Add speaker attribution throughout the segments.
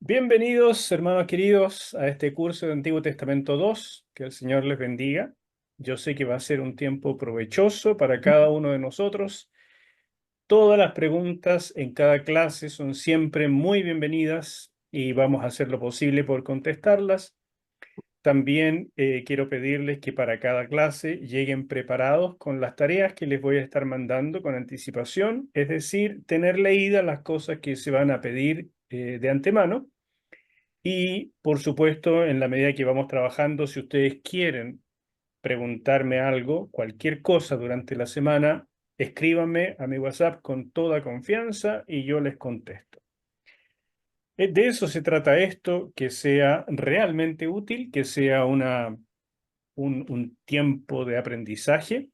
Speaker 1: Bienvenidos, hermanos queridos, a este curso de Antiguo Testamento 2. Que el Señor les bendiga. Yo sé que va a ser un tiempo provechoso para cada uno de nosotros. Todas las preguntas en cada clase son siempre muy bienvenidas y vamos a hacer lo posible por contestarlas. También quiero pedirles que para cada clase lleguen preparados con las tareas que les voy a estar mandando con anticipación, es decir, tener leídas las cosas que se van a pedir de antemano. Y por supuesto, en la medida que vamos trabajando, si ustedes quieren preguntarme algo, cualquier cosa durante la semana, escríbanme a mi WhatsApp con toda confianza y yo les contesto. De eso se trata esto, que sea realmente útil, que sea un tiempo de aprendizaje.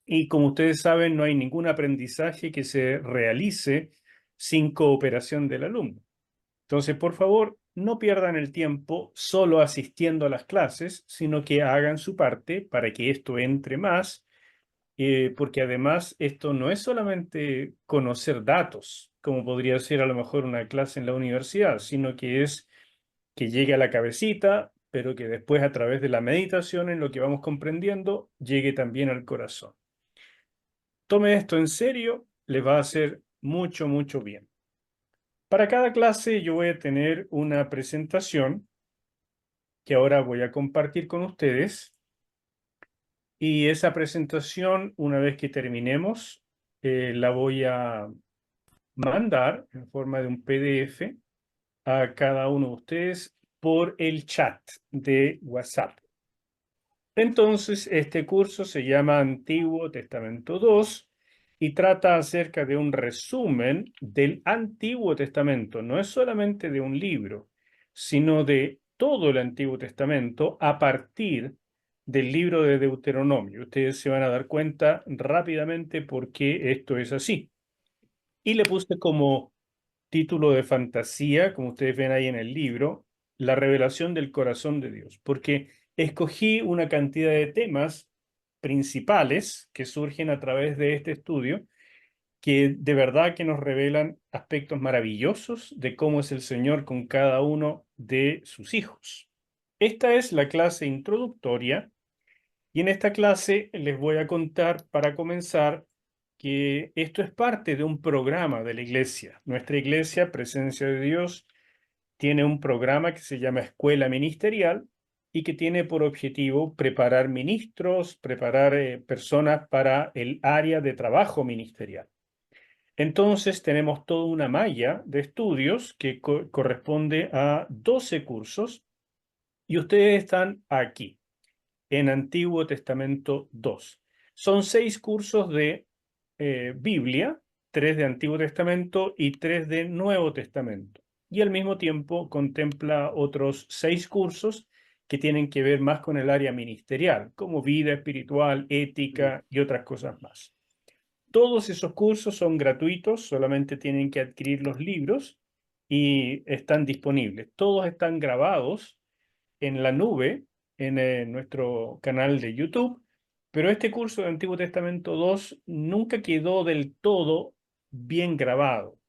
Speaker 1: Y como ustedes saben, no hay ningún aprendizaje que se realice sin cooperación del alumno. Entonces, por favor, no pierdan el tiempo solo asistiendo a las clases, sino que hagan su parte para que esto entre más, porque además esto no es solamente conocer datos, como podría ser a lo mejor una clase en la universidad, sino que es que llegue a la cabecita, pero que después a través de la meditación en lo que vamos comprendiendo, llegue también al corazón. Tome esto en serio, les va a hacer mucho, mucho bien. Para cada clase yo voy a tener una presentación que ahora voy a compartir con ustedes. Y esa presentación, una vez que terminemos, la voy a mandar en forma de un PDF a cada uno de ustedes por el chat de WhatsApp. Entonces, este curso se llama Antiguo Testamento 2 y trata acerca de un resumen del Antiguo Testamento. No es solamente de un libro, sino de todo el Antiguo Testamento a partir del libro de Deuteronomio. Ustedes se van a dar cuenta rápidamente por qué esto es así. Y le puse como título de fantasía, como ustedes ven ahí en el libro, la revelación del corazón de Dios, porque escogí una cantidad de temas principales que surgen a través de este estudio, que de verdad que nos revelan aspectos maravillosos de cómo es el Señor con cada uno de sus hijos. Esta es la clase introductoria y en esta clase les voy a contar, para comenzar, que esto es parte de un programa de la iglesia. Nuestra iglesia, Presencia de Dios, tiene un programa que se llama Escuela Ministerial y que tiene por objetivo preparar ministros, preparar personas para el área de trabajo ministerial. Entonces tenemos toda una malla de estudios que corresponde a 12 cursos y ustedes están aquí en Antiguo Testamento 2. Son 6 cursos de Biblia, 3 de Antiguo Testamento y 3 de Nuevo Testamento. Y al mismo tiempo contempla otros 6 cursos que tienen que ver más con el área ministerial, como vida espiritual, ética y otras cosas más. Todos esos cursos son gratuitos, solamente tienen que adquirir los libros y están disponibles. Todos están grabados en la nube, en nuestro canal de YouTube, pero este curso de Antiguo Testamento 2 nunca quedó del todo bien grabado,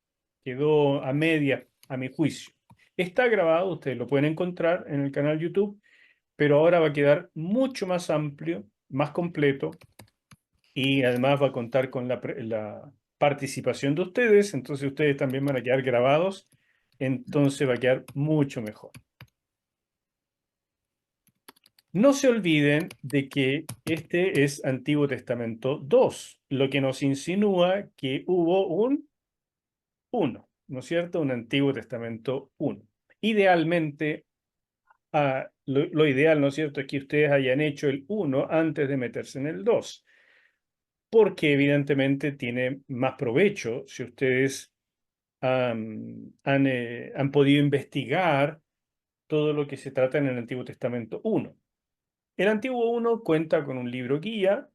Speaker 1: quedó a media, a mi juicio. Está grabado, ustedes lo pueden encontrar en el canal YouTube, pero ahora va a quedar mucho más amplio, más completo y además va a contar con la participación de ustedes, entonces ustedes también van a quedar grabados, entonces va a quedar mucho mejor. No se olviden de que este es Antiguo Testamento 2, lo que nos insinúa que hubo un 1, ¿no es cierto? Un Antiguo Testamento 1. Idealmente, lo ideal, ¿no es cierto?, es que ustedes hayan hecho el 1 antes de meterse en el 2, porque evidentemente tiene más provecho si ustedes han podido investigar todo lo que se trata en el Antiguo Testamento 1. El Antiguo 1 cuenta con un libro guía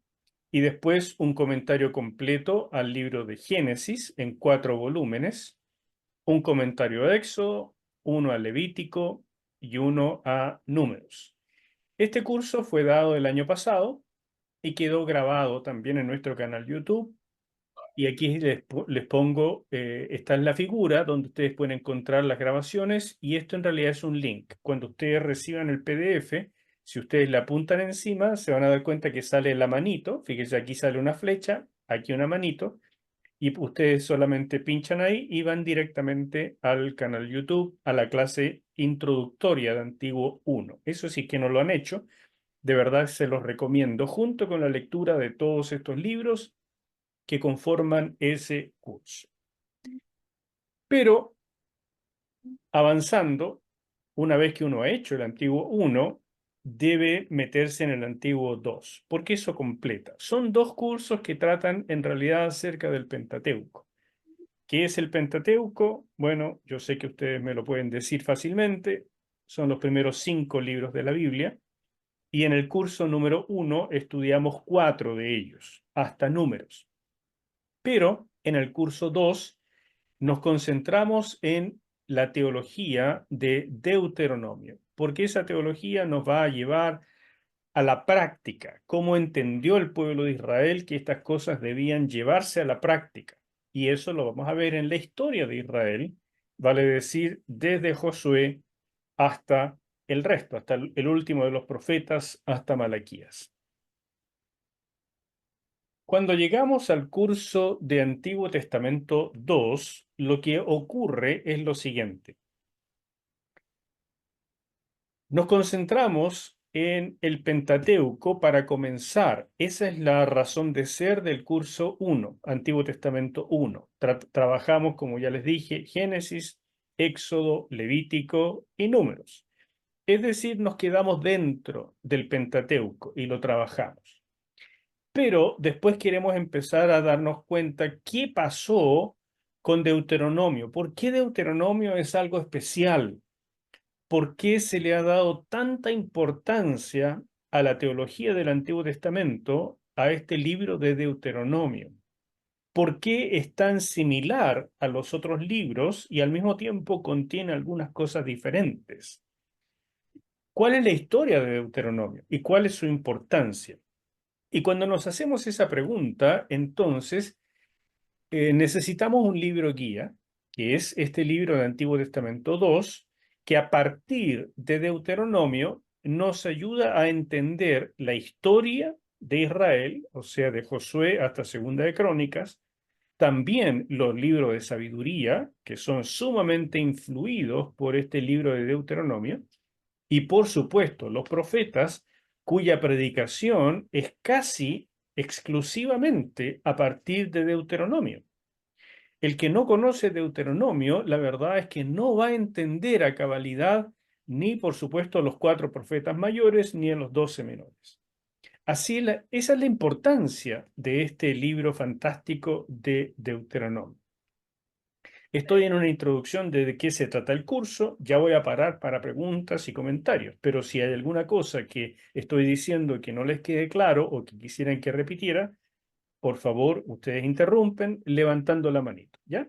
Speaker 1: y después un comentario completo al libro de Génesis en 4 volúmenes, un comentario a Éxodo, uno a Levítico y uno a Números. Este curso fue dado el año pasado y quedó grabado también en nuestro canal YouTube Y aquí les pongo, esta es la figura donde ustedes pueden encontrar las grabaciones y esto en realidad es un link. Cuando ustedes reciban el PDF, si ustedes le apuntan encima, se van a dar cuenta que sale la manito. Fíjense, aquí sale una flecha, aquí una manito y ustedes solamente pinchan ahí y van directamente al canal YouTube, a la clase introductoria de Antiguo 1. Eso sí que no lo han hecho, de verdad se los recomiendo, junto con la lectura de todos estos libros que conforman ese curso. Pero avanzando, una vez que uno ha hecho el Antiguo 1, debe meterse en el Antiguo 2, porque eso completa. Son dos cursos que tratan en realidad acerca del Pentateuco. ¿Qué es el Pentateuco? Bueno, yo sé que ustedes me lo pueden decir fácilmente. Son los primeros 5 libros de la Biblia. Y en el curso número 1 estudiamos 4 de ellos, hasta números. Pero en el curso 2 nos concentramos en la teología de Deuteronomio, porque esa teología nos va a llevar a la práctica, cómo entendió el pueblo de Israel que estas cosas debían llevarse a la práctica. Y eso lo vamos a ver en la historia de Israel, vale decir, desde Josué hasta el resto, hasta el último de los profetas, hasta Malaquías. Cuando llegamos al curso de Antiguo Testamento 2, lo que ocurre es lo siguiente. Nos concentramos en el Pentateuco para comenzar. Esa es la razón de ser del curso 1, Antiguo Testamento 1. Trabajamos, como ya les dije, Génesis, Éxodo, Levítico y Números. Es decir, nos quedamos dentro del Pentateuco y lo trabajamos. Pero después queremos empezar a darnos cuenta qué pasó con Deuteronomio. ¿Por qué Deuteronomio es algo especial? ¿Por qué se le ha dado tanta importancia a la teología del Antiguo Testamento, a este libro de Deuteronomio? ¿Por qué es tan similar a los otros libros y al mismo tiempo contiene algunas cosas diferentes? ¿Cuál es la historia de Deuteronomio y cuál es su importancia? Y cuando nos hacemos esa pregunta, entonces necesitamos un libro guía, que es este libro de Antiguo Testamento 2, que a partir de Deuteronomio nos ayuda a entender la historia de Israel, o sea, de Josué hasta Segunda de Crónicas, también los libros de sabiduría, que son sumamente influidos por este libro de Deuteronomio, y por supuesto los profetas, cuya predicación es casi exclusivamente a partir de Deuteronomio. El que no conoce Deuteronomio, la verdad es que no va a entender a cabalidad ni, por supuesto, a los 4 profetas mayores ni a los 12 menores. Así, esa es la importancia de este libro fantástico de Deuteronomio. Estoy en una introducción de qué se trata el curso, ya voy a parar para preguntas y comentarios, pero si hay alguna cosa que estoy diciendo que no les quede claro o que quisieran que repitiera, por favor, ustedes interrumpen levantando la manito, ¿ya?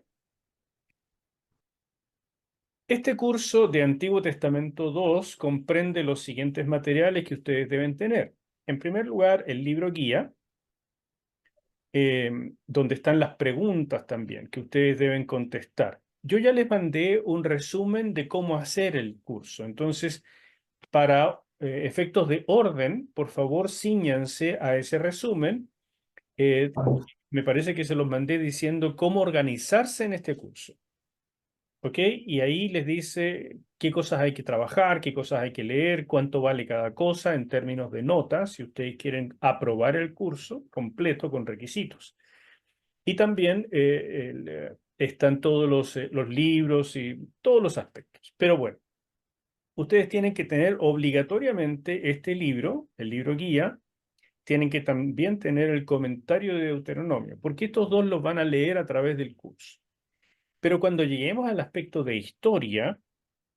Speaker 1: Este curso de Antiguo Testamento 2 comprende los siguientes materiales que ustedes deben tener. En primer lugar, el libro guía, donde están las preguntas también que ustedes deben contestar. Yo ya les mandé un resumen de cómo hacer el curso. Entonces, para efectos de orden, por favor, cíñanse a ese resumen. Me parece que se los mandé diciendo cómo organizarse en este curso. ¿Ok? Y ahí les dice qué cosas hay que trabajar, qué cosas hay que leer, cuánto vale cada cosa en términos de notas, si ustedes quieren aprobar el curso completo con requisitos. Y también están todos los libros y todos los aspectos. Pero bueno, ustedes tienen que tener obligatoriamente este libro, el libro guía, tienen que también tener el comentario de Deuteronomio, porque estos dos los van a leer a través del curso. Pero cuando lleguemos al aspecto de historia,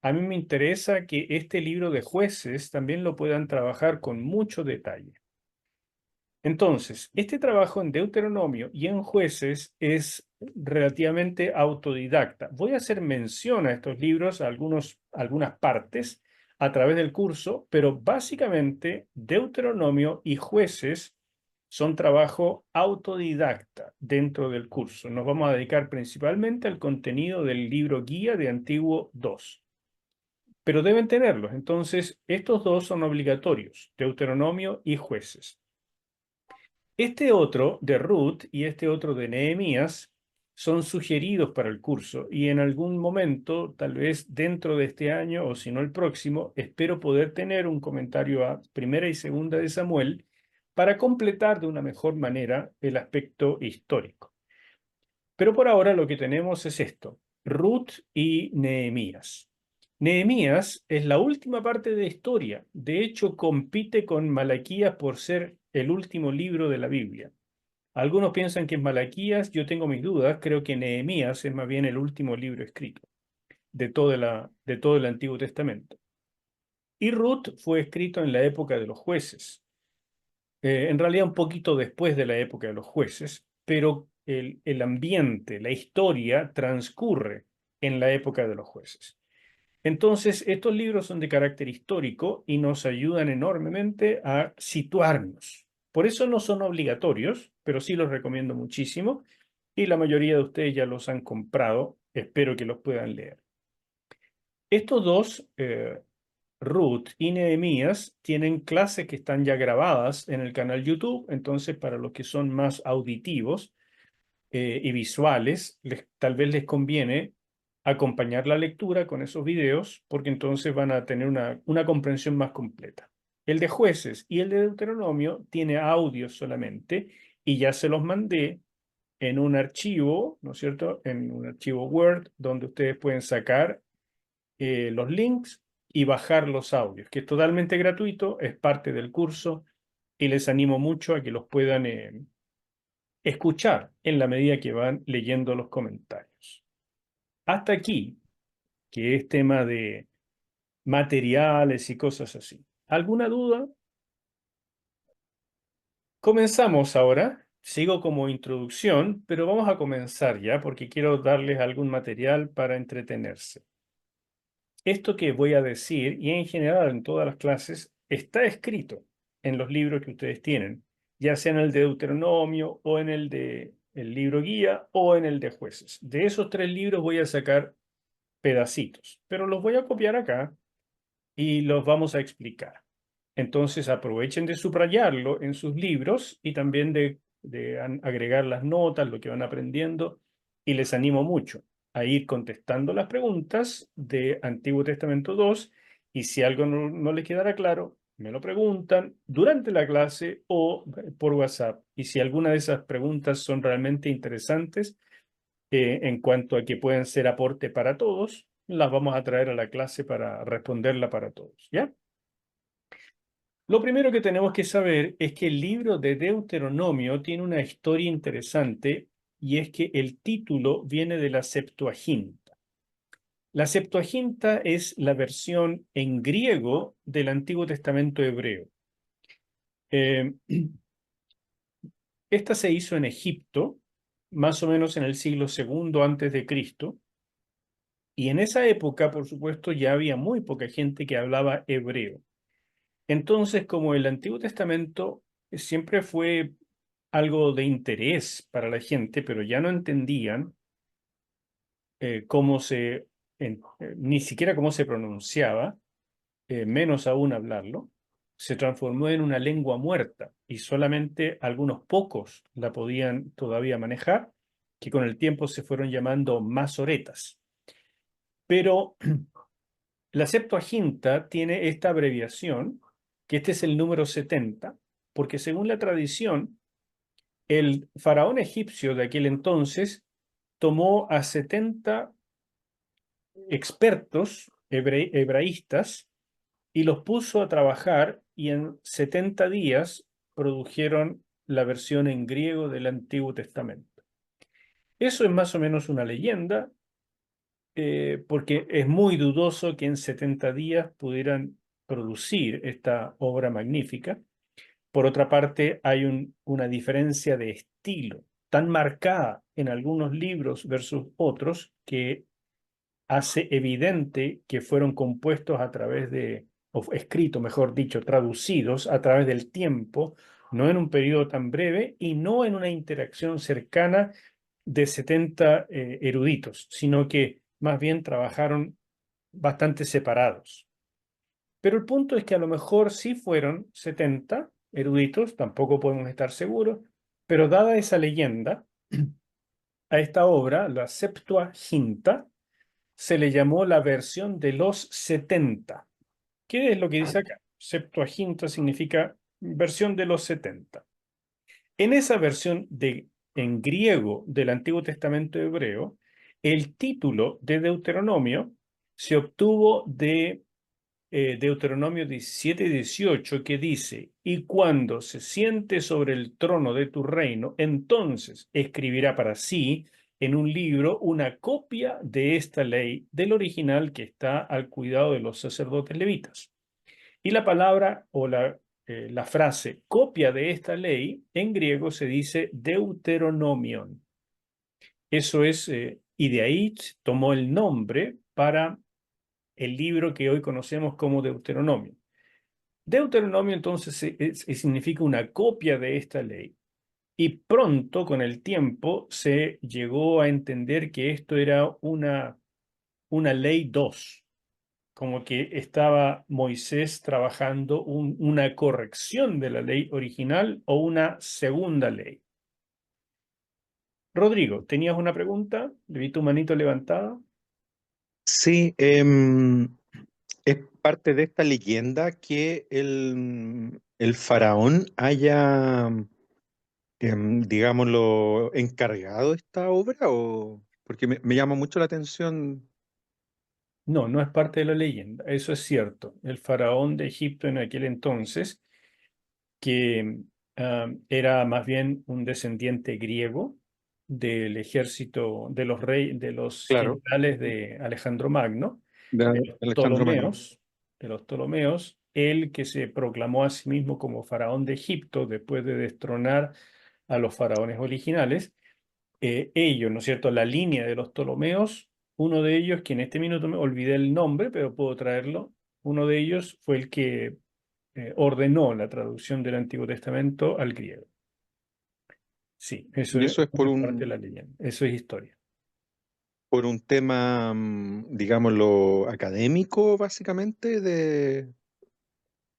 Speaker 1: a mí me interesa que este libro de jueces también lo puedan trabajar con mucho detalle. Entonces, este trabajo en Deuteronomio y en jueces es relativamente autodidacta. Voy a hacer mención a estos libros, a algunas partes, a través del curso, pero básicamente Deuteronomio y jueces son trabajo autodidacta dentro del curso. Nos vamos a dedicar principalmente al contenido del libro guía de Antiguo 2, pero deben tenerlos. Entonces, estos dos son obligatorios, Deuteronomio y Jueces. Este otro de Ruth y este otro de Nehemías son sugeridos para el curso y en algún momento, tal vez dentro de este año o si no el próximo, espero poder tener un comentario a Primera y Segunda de Samuel para completar de una mejor manera el aspecto histórico. Pero por ahora lo que tenemos es esto, Ruth y Nehemías. Nehemías es la última parte de historia. De hecho, compite con Malaquías por ser el último libro de la Biblia. Algunos piensan que es Malaquías, yo tengo mis dudas, creo que Nehemías es más bien el último libro escrito de todo el Antiguo Testamento. Y Ruth fue escrito en la época de los jueces, en realidad un poquito después de la época de los jueces, pero el ambiente, la historia transcurre en la época de los jueces. Entonces, estos libros son de carácter histórico y nos ayudan enormemente a situarnos. Por eso no son obligatorios, pero sí los recomiendo muchísimo y la mayoría de ustedes ya los han comprado. Espero que los puedan leer. Estos dos, Ruth y Nehemías, tienen clases que están ya grabadas en el canal YouTube, entonces para los que son más auditivos, y visuales, tal vez les conviene acompañar la lectura con esos videos, porque entonces van a tener una comprensión más completa. El de jueces y el de Deuteronomio tiene audio solamente y ya se los mandé en un archivo, ¿no es cierto? En un archivo Word donde ustedes pueden sacar los links y bajar los audios, que es totalmente gratuito, es parte del curso y les animo mucho a que los puedan escuchar en la medida que van leyendo los comentarios. Hasta aquí, que es tema de materiales y cosas así. ¿Alguna duda? Comenzamos ahora. Sigo como introducción, pero vamos a comenzar ya porque quiero darles algún material para entretenerse. Esto que voy a decir, y en general en todas las clases, está escrito en los libros que ustedes tienen, ya sea en el de Deuteronomio o en el de el libro guía o en el de jueces. De esos tres libros voy a sacar pedacitos, pero los voy a copiar acá y los vamos a explicar. Entonces aprovechen de subrayarlo en sus libros y también de agregar las notas, lo que van aprendiendo, y les animo mucho a ir contestando las preguntas de Antiguo Testamento 2 y si algo no les quedara claro, me lo preguntan durante la clase o por WhatsApp. Y si alguna de esas preguntas son realmente interesantes, en cuanto a que pueden ser aporte para todos, las vamos a traer a la clase para responderla para todos, ¿ya? Lo primero que tenemos que saber es que el libro de Deuteronomio tiene una historia interesante y es que el título viene de la Septuaginta. La Septuaginta es la versión en griego del Antiguo Testamento hebreo. Eh, Esta se hizo en Egipto, más o menos en el siglo II antes de Cristo, y en esa época, por supuesto, ya había muy poca gente que hablaba hebreo. Entonces, como el Antiguo Testamento siempre fue algo de interés para la gente, pero ya no entendían cómo ni siquiera cómo se pronunciaba, menos aún hablarlo, se transformó en una lengua muerta y solamente algunos pocos la podían todavía manejar, que con el tiempo se fueron llamando masoretas. Pero la Septuaginta tiene esta abreviación, que este es el número 70, porque según la tradición, el faraón egipcio de aquel entonces tomó a 70 expertos hebraístas y los puso a trabajar y en 70 días produjeron la versión en griego del Antiguo Testamento. Eso es más o menos una leyenda, porque es muy dudoso que en 70 días pudieran producir esta obra magnífica. Por otra parte, hay una diferencia de estilo tan marcada en algunos libros versus otros que hace evidente que fueron compuestos a través de, o escritos, mejor dicho, traducidos a través del tiempo no en un periodo tan breve y no en una interacción cercana de 70 eruditos, sino que más bien trabajaron bastante separados. Pero el punto es que a lo mejor sí fueron 70 eruditos, tampoco podemos estar seguros, pero dada esa leyenda, a esta obra, la Septuaginta, se le llamó la versión de los 70. ¿Qué es lo que dice acá? Septuaginta significa versión de los 70. En esa versión en griego del Antiguo Testamento hebreo, el título de Deuteronomio se obtuvo de Deuteronomio 17 y 18, que dice: y cuando se siente sobre el trono de tu reino, entonces escribirá para sí en un libro una copia de esta ley del original que está al cuidado de los sacerdotes levitas. Y la palabra o la frase copia de esta ley en griego se dice Deuteronomion. Eso es, y de ahí tomó el nombre para el libro que hoy conocemos como Deuteronomio. Deuteronomio entonces significa una copia de esta ley. Y pronto, con el tiempo, se llegó a entender que esto era una ley 2, como que estaba Moisés trabajando una corrección de la ley original o una segunda ley. Rodrigo, ¿tenías una pregunta? Le vi tu manito levantada.
Speaker 2: Sí, es parte de esta leyenda que el faraón haya, digámoslo, encargado esta obra, o porque me llama mucho la atención.
Speaker 1: No, no es parte de la leyenda, eso es cierto. El faraón de Egipto en aquel entonces, que era más bien un descendiente griego del ejército de los reyes, de los
Speaker 2: Claro,
Speaker 1: generales de Alejandro Magno, de
Speaker 2: de
Speaker 1: los
Speaker 2: Alejandro Magno.
Speaker 1: Ptolomeos, el que se proclamó a sí mismo como faraón de Egipto después de destronar a los faraones originales. Ellos, ¿no es cierto? La línea de los Ptolomeos, uno de ellos, que en este minuto me olvidé el nombre, pero puedo traerlo, uno de ellos fue el que ordenó la traducción del Antiguo Testamento al griego. Sí, eso
Speaker 2: Y
Speaker 1: es
Speaker 2: eso es
Speaker 1: parte de la leyenda, eso es historia.
Speaker 2: por un tema, digámoslo, académico, básicamente,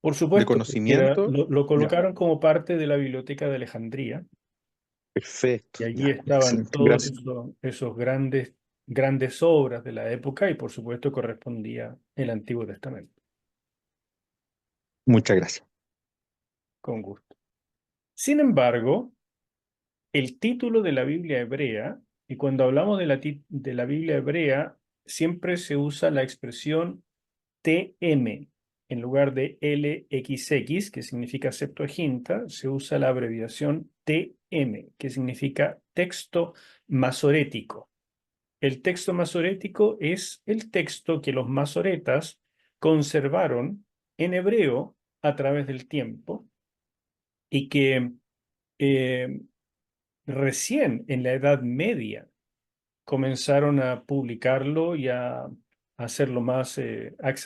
Speaker 1: Por
Speaker 2: de
Speaker 1: supuesto, porque
Speaker 2: conocimiento.
Speaker 1: lo
Speaker 2: Ya,
Speaker 1: colocaron como parte de la Biblioteca de Alejandría
Speaker 2: perfecto,
Speaker 1: y allí
Speaker 2: ya,
Speaker 1: estaban
Speaker 2: excelente.
Speaker 1: todos
Speaker 2: Gracias.
Speaker 1: esos grandes obras de la época y por supuesto correspondía el Antiguo Testamento,
Speaker 2: Muchas gracias.
Speaker 1: con gusto. Sin embargo, el título de la Biblia hebrea, y cuando hablamos de la Biblia hebrea, siempre se usa la expresión TM. En lugar de LXX, que significa Septuaginta, se usa la abreviación TM, que significa texto masorético. El texto masorético es el texto que los masoretas conservaron en hebreo a través del tiempo y que eh, recién en la Edad Media comenzaron a publicarlo y a hacerlo más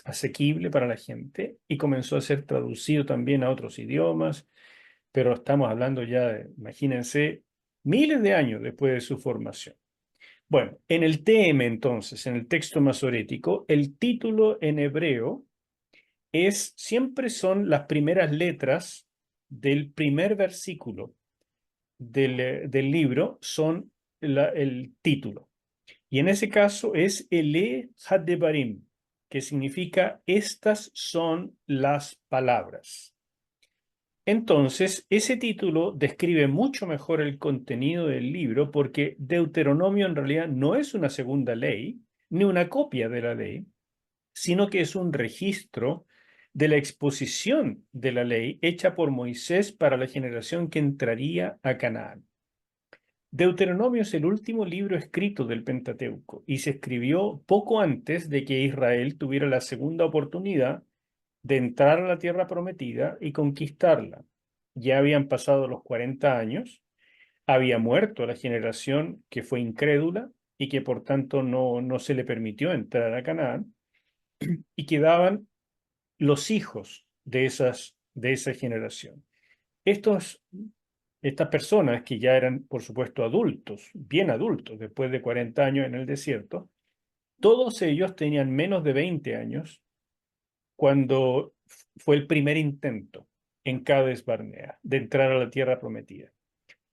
Speaker 1: asequible para la gente y comenzó a ser traducido también a otros idiomas, pero estamos hablando ya de, imagínense, miles de años después de su formación. Bueno, en el TM entonces, en el texto masorético, el título en hebreo siempre son las primeras letras del primer versículo del libro, son el título. Y en ese caso es Ele Hadebarim, que significa estas son las palabras. Entonces, ese título describe mucho mejor el contenido del libro porque Deuteronomio en realidad no es una segunda ley, ni una copia de la ley, sino que es un registro de la exposición de la ley hecha por Moisés para la generación que entraría a Canaán. Deuteronomio es el último libro escrito del Pentateuco y se escribió poco antes de que Israel tuviera la segunda oportunidad de entrar a la tierra prometida y conquistarla. Ya habían pasado los 40 años, había muerto la generación que fue incrédula y que por tanto no se le permitió entrar a Canaán y quedaban los hijos de esa generación. Estos, estas personas que ya eran, por supuesto, adultos, bien adultos, después de 40 años en el desierto, todos ellos tenían menos de 20 años cuando fue el primer intento en Cades Barnea de entrar a la tierra prometida.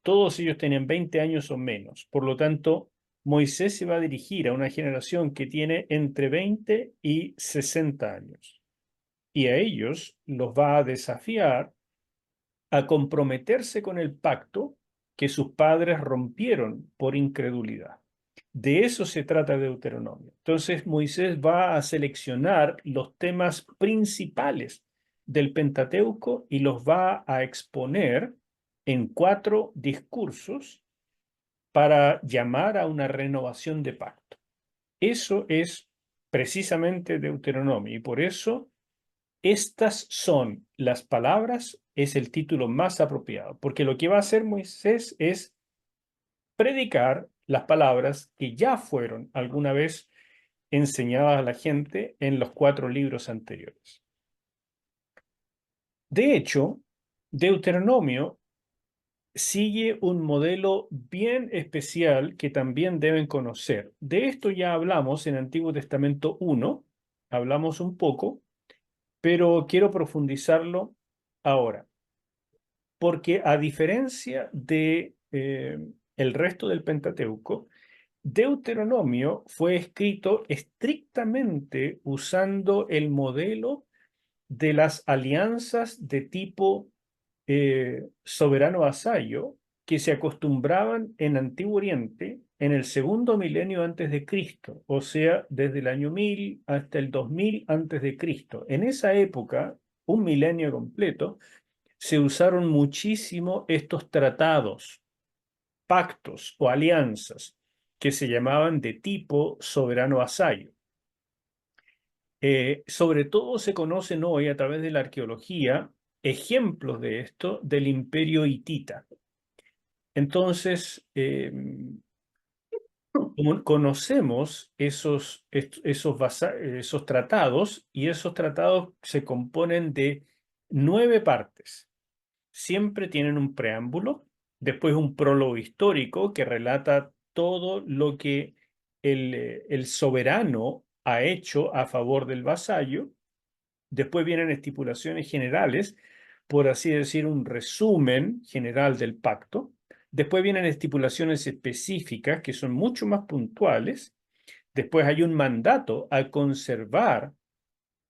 Speaker 1: Todos ellos tenían 20 años o menos. Por lo tanto, Moisés se va a dirigir a una generación que tiene entre 20 y 60 años. Y a ellos los va a desafiar a comprometerse con el pacto que sus padres rompieron por incredulidad. De eso se trata Deuteronomio. Entonces Moisés va a seleccionar los temas principales del Pentateuco y los va a exponer en 4 discursos para llamar a una renovación de pacto. Eso es precisamente Deuteronomio y por eso estas son las palabras, es el título más apropiado, porque lo que va a hacer Moisés es predicar las palabras que ya fueron alguna vez enseñadas a la gente en los 4 libros anteriores. De hecho, Deuteronomio sigue un modelo bien especial que también deben conocer. De esto ya hablamos en Antiguo Testamento 1, hablamos un poco, pero quiero profundizarlo ahora, porque a diferencia de el resto del Pentateuco, Deuteronomio fue escrito estrictamente usando el modelo de las alianzas de tipo soberano vasallo que se acostumbraban en Antiguo Oriente en el segundo milenio antes de Cristo, o sea, desde el año 1000 hasta el 2000 antes de Cristo. En esa época, un milenio completo, se usaron muchísimo estos tratados, pactos o alianzas que se llamaban de tipo soberano vasallo. Sobre todo se conocen hoy a través de la arqueología ejemplos de esto del imperio hitita. Entonces, como conocemos esos tratados y esos tratados se componen de 9 partes. Siempre tienen un preámbulo, después un prólogo histórico que relata todo lo que el soberano ha hecho a favor del vasallo. Después vienen estipulaciones generales, por así decir, un resumen general del pacto. Después vienen estipulaciones específicas que son mucho más puntuales. Después hay un mandato a conservar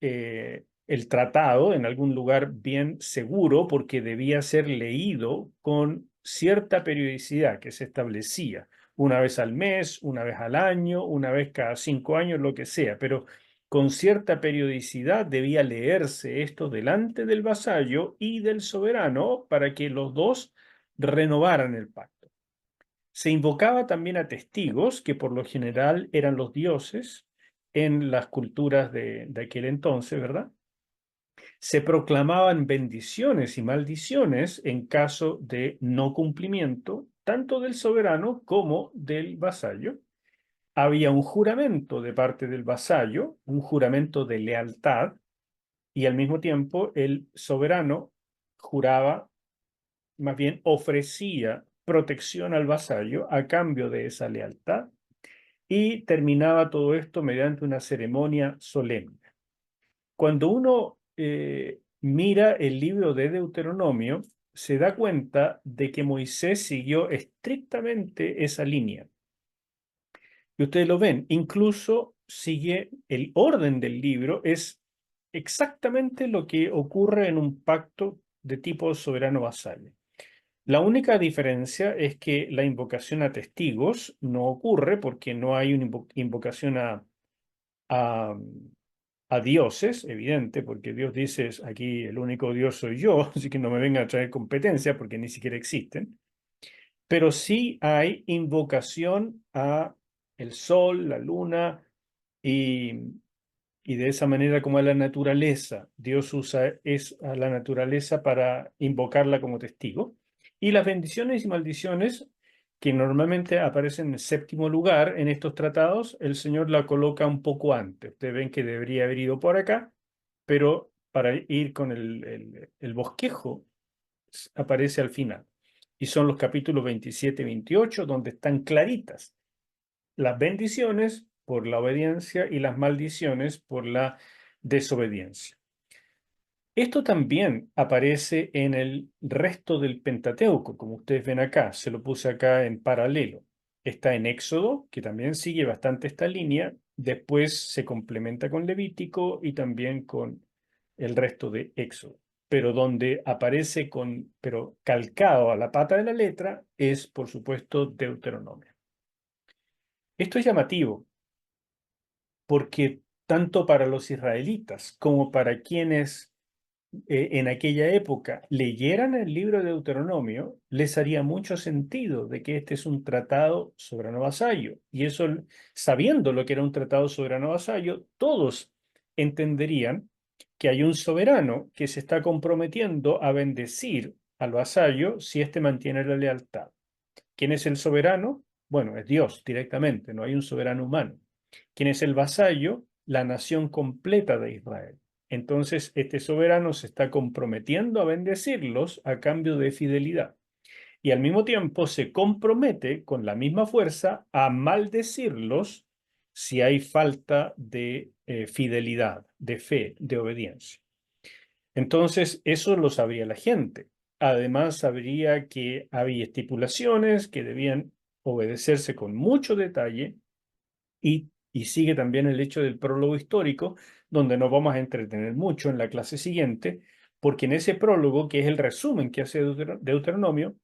Speaker 1: el tratado en algún lugar bien seguro porque debía ser leído con cierta periodicidad que se establecía, una vez al mes, una vez al año, una vez cada 5 años, lo que sea, pero con cierta periodicidad debía leerse esto delante del vasallo y del soberano para que los dos renovaran el pacto. Se invocaba también a testigos, que por lo general eran los dioses en las culturas de aquel entonces, ¿verdad? Se proclamaban bendiciones y maldiciones en caso de no cumplimiento, tanto del soberano como del vasallo. Había un juramento de parte del vasallo, un juramento de lealtad, y al mismo tiempo el soberano juraba, más bien ofrecía protección al vasallo a cambio de esa lealtad, y terminaba todo esto mediante una ceremonia solemne. Cuando uno mira el libro de Deuteronomio, se da cuenta de que Moisés siguió estrictamente esa línea. Y ustedes lo ven, incluso sigue el orden del libro, es exactamente lo que ocurre en un pacto de tipo soberano vasallo. La única diferencia es que la invocación a testigos no ocurre porque no hay una invocación a, a dioses, evidente, porque Dios dice, aquí el único Dios soy yo, así que no me vengan a traer competencia porque ni siquiera existen. Pero sí hay invocación a el sol, la luna y, y de esa manera como a la naturaleza. Dios usa a la naturaleza para invocarla como testigo. Y las bendiciones y maldiciones que normalmente aparecen en el séptimo lugar en estos tratados, el Señor la coloca un poco antes. Ustedes ven que debería haber ido por acá, pero para ir con el bosquejo aparece al final. Y son los capítulos 27 y 28, donde están claritas las bendiciones por la obediencia y las maldiciones por la desobediencia. Esto también aparece en el resto del Pentateuco, como ustedes ven acá, se lo puse acá en paralelo. Está en Éxodo, que también sigue bastante esta línea, después se complementa con Levítico y también con el resto de Éxodo. Pero donde aparece pero calcado a la pata de la letra, es por supuesto Deuteronomio. Esto es llamativo porque tanto para los israelitas como para quienes en aquella época leyeran el libro de Deuteronomio, les haría mucho sentido de que este es un tratado soberano vasallo. Y eso, sabiendo lo que era un tratado soberano vasallo, todos entenderían que hay un soberano que se está comprometiendo a bendecir al vasallo si éste mantiene la lealtad. ¿Quién es el soberano? Bueno, es Dios directamente, no hay un soberano humano. ¿Quién es el vasallo? La nación completa de Israel. Entonces, este soberano se está comprometiendo a bendecirlos a cambio de fidelidad. Y al mismo tiempo se compromete con la misma fuerza a maldecirlos si hay falta de fidelidad, de fe, de obediencia. Entonces, eso lo sabría la gente. Además, sabría que había estipulaciones que debían obedecerse con mucho detalle y sigue también el hecho del prólogo histórico, donde nos vamos a entretener mucho en la clase siguiente, porque en ese prólogo, que es el resumen que hace Deuteronomio,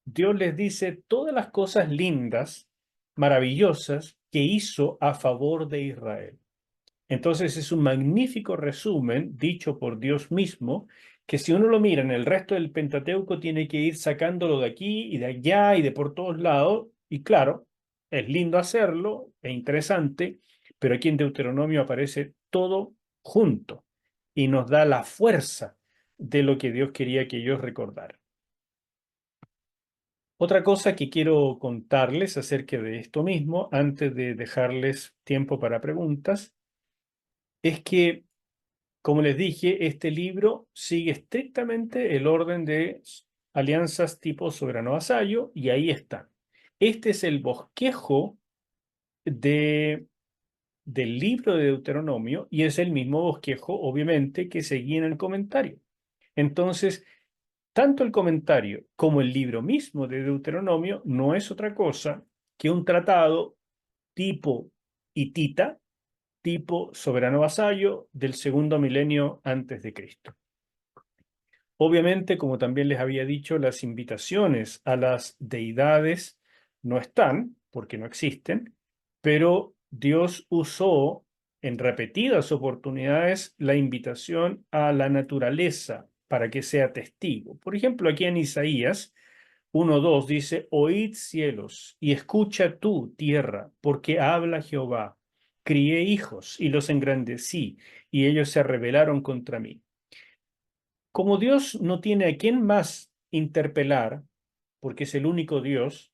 Speaker 1: Dios les dice todas las cosas lindas, maravillosas que hizo a favor de Israel. Entonces es un magnífico resumen dicho por Dios mismo, que si uno lo mira en el resto del Pentateuco tiene que ir sacándolo de aquí y de allá y de por todos lados. Y claro, es lindo hacerlo, es interesante, pero aquí en Deuteronomio aparece todo junto y nos da la fuerza de lo que Dios quería que ellos recordaran. Otra cosa que quiero contarles acerca de esto mismo, antes de dejarles tiempo para preguntas, es que como les dije, este libro sigue estrictamente el orden de alianzas tipo soberano-vasallo y ahí están. Este es el bosquejo de, del libro de Deuteronomio y es el mismo bosquejo, obviamente, que seguía en el comentario. Entonces, tanto el comentario como el libro mismo de Deuteronomio no es otra cosa que un tratado tipo hitita, tipo soberano vasallo del segundo milenio antes de Cristo. Obviamente, como también les había dicho, las invitaciones a las deidades no están, porque no existen, pero Dios usó en repetidas oportunidades la invitación a la naturaleza para que sea testigo. Por ejemplo, aquí en Isaías 1:2 dice, oíd cielos y escucha tú tierra, porque habla Jehová. Crié hijos y los engrandecí, y ellos se rebelaron contra mí. Como Dios no tiene a quién más interpelar, porque es el único Dios,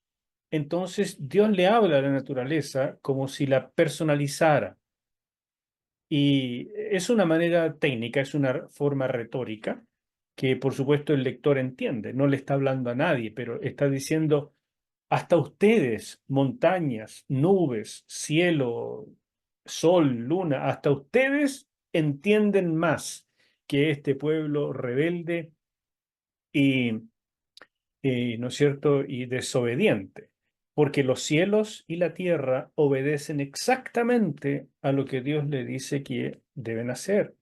Speaker 1: entonces Dios le habla a la naturaleza como si la personalizara. Y es una manera técnica, es una forma retórica que por supuesto el lector entiende. No le está hablando a nadie, pero está diciendo, hasta ustedes, montañas, nubes, cielo, sol, luna, hasta ustedes entienden más que este pueblo rebelde y, ¿no es cierto?, y desobediente, porque los cielos y la tierra obedecen exactamente a lo que Dios le dice que deben hacer.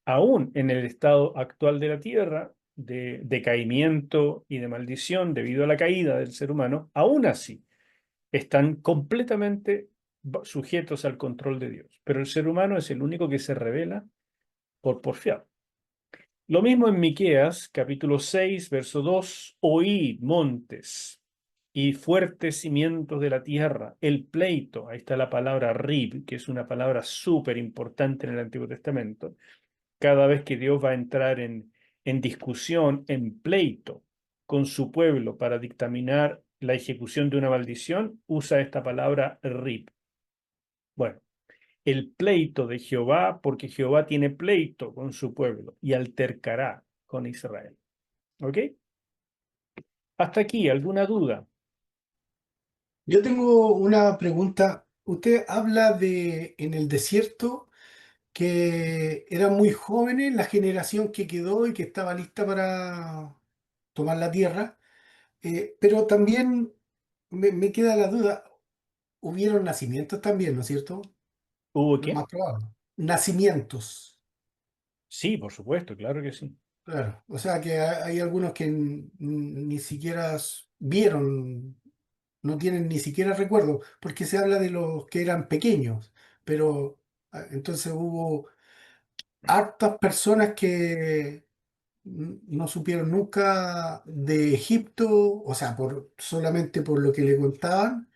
Speaker 1: Aún en el estado actual de la tierra, de decaimiento y de maldición debido a la caída del ser humano, aún así están completamente sujetos al control de Dios. Pero el ser humano es el único que se revela por porfiar. Lo mismo en Miqueas, capítulo 6, verso 2, oíd montes y fuertes cimientos de la tierra, el pleito, ahí está la palabra rib, que es una palabra súper importante en el Antiguo Testamento. Cada vez que Dios va a entrar en discusión, en pleito con su pueblo para dictaminar la ejecución de una maldición, usa esta palabra rib. Bueno, el pleito de Jehová, porque Jehová tiene pleito con su pueblo y altercará con Israel. ¿Ok? Hasta aquí, ¿alguna duda?
Speaker 3: Yo tengo una pregunta. Usted habla de en el desierto que eran muy jóvenes la generación que quedó y que estaba lista para tomar la tierra, pero también me queda la duda, hubieron nacimientos también, ¿no es cierto?
Speaker 1: ¿Hubo
Speaker 3: Lo
Speaker 1: qué?
Speaker 3: más probable. Nacimientos,
Speaker 1: Sí, por supuesto, claro que sí.
Speaker 3: claro. O sea que hay algunos que ni siquiera vieron, no tienen ni siquiera recuerdo, porque se habla de los que eran pequeños, pero entonces hubo hartas personas que no supieron nunca de Egipto, o sea, solamente por lo que le contaban,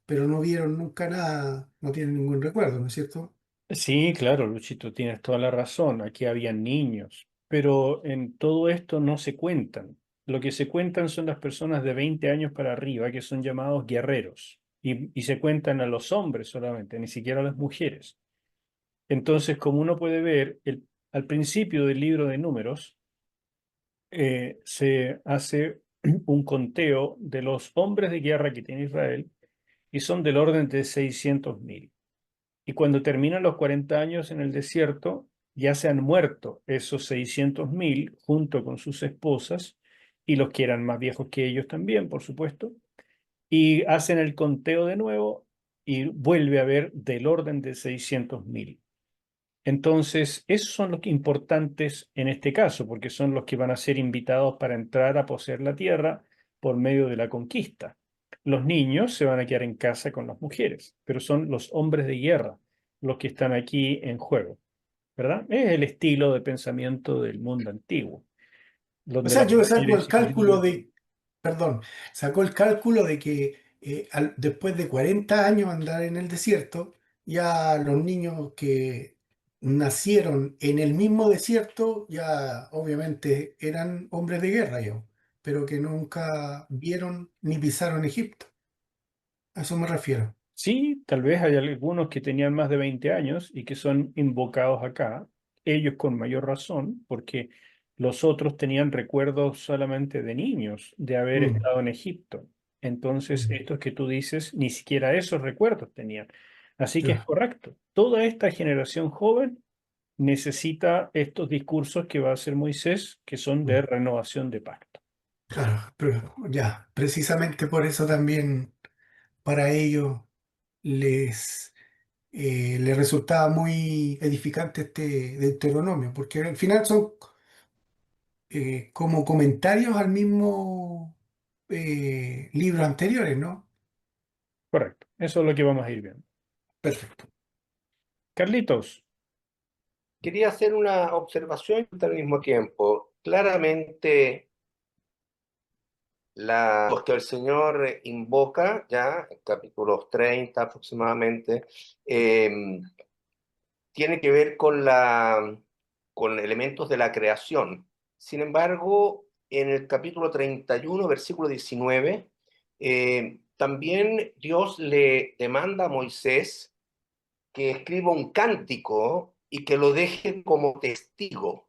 Speaker 3: pero no vieron nunca nada, no tienen ningún recuerdo, ¿no es cierto?
Speaker 1: Sí, claro, Luchito, tienes toda la razón. Aquí habían niños, pero en todo esto no se cuentan. Lo que se cuentan son las personas de 20 años para arriba, que son llamados guerreros, y se cuentan a los hombres solamente, ni siquiera a las mujeres. Entonces, como uno puede ver, al principio del libro de Números, se hace un conteo de los hombres de guerra que tiene Israel, y son del orden de 600.000. Y cuando terminan los 40 años en el desierto, ya se han muerto esos 600.000 junto con sus esposas y los que eran más viejos que ellos también, por supuesto. Y hacen el conteo de nuevo y vuelve a haber del orden de 600.000. Entonces, esos son los importantes en este caso, porque son los que van a ser invitados para entrar a poseer la tierra por medio de la conquista. Los niños se van a quedar en casa con las mujeres, pero son los hombres de guerra los que están aquí en juego, ¿verdad? Es el estilo de pensamiento del mundo antiguo,
Speaker 3: O
Speaker 1: donde
Speaker 3: sea,
Speaker 1: las
Speaker 3: yo saco
Speaker 1: mujeres
Speaker 3: el
Speaker 1: y los
Speaker 3: cálculo
Speaker 1: niños...
Speaker 3: de, perdón, sacó el cálculo de que después de 40 años andar en el desierto, ya los niños que nacieron en el mismo desierto, ya obviamente eran hombres de guerra ya, pero que nunca vieron ni pisaron Egipto. A eso me refiero.
Speaker 1: Sí, tal vez hay algunos que tenían más de 20 años y que son invocados acá, ellos con mayor razón, porque los otros tenían recuerdos solamente de niños, de haber
Speaker 3: Mm,
Speaker 1: estado en Egipto. Entonces,
Speaker 3: mm,
Speaker 1: estos que tú dices, ni siquiera esos recuerdos tenían. Así que es
Speaker 3: ya,
Speaker 1: correcto. Toda esta generación joven necesita estos discursos que va a hacer Moisés, que son de
Speaker 3: mm.
Speaker 1: renovación de pacto.
Speaker 3: Claro, pero ya, precisamente por eso también para ellos les resultaba muy edificante este Deuteronomio, porque al final son como comentarios al mismo libros anteriores, ¿no?
Speaker 1: Correcto. Eso es lo que vamos a ir viendo.
Speaker 3: Perfecto.
Speaker 1: Carlitos,
Speaker 4: Quería hacer una observación al mismo tiempo. Claramente, los que el Señor invoca, ya en capítulos 30 aproximadamente, eh, tiene que ver con elementos de la creación. Sin embargo, en el capítulo 31 versículo 19, también Dios le demanda a Moisés que escriba un cántico y que lo deje como testigo.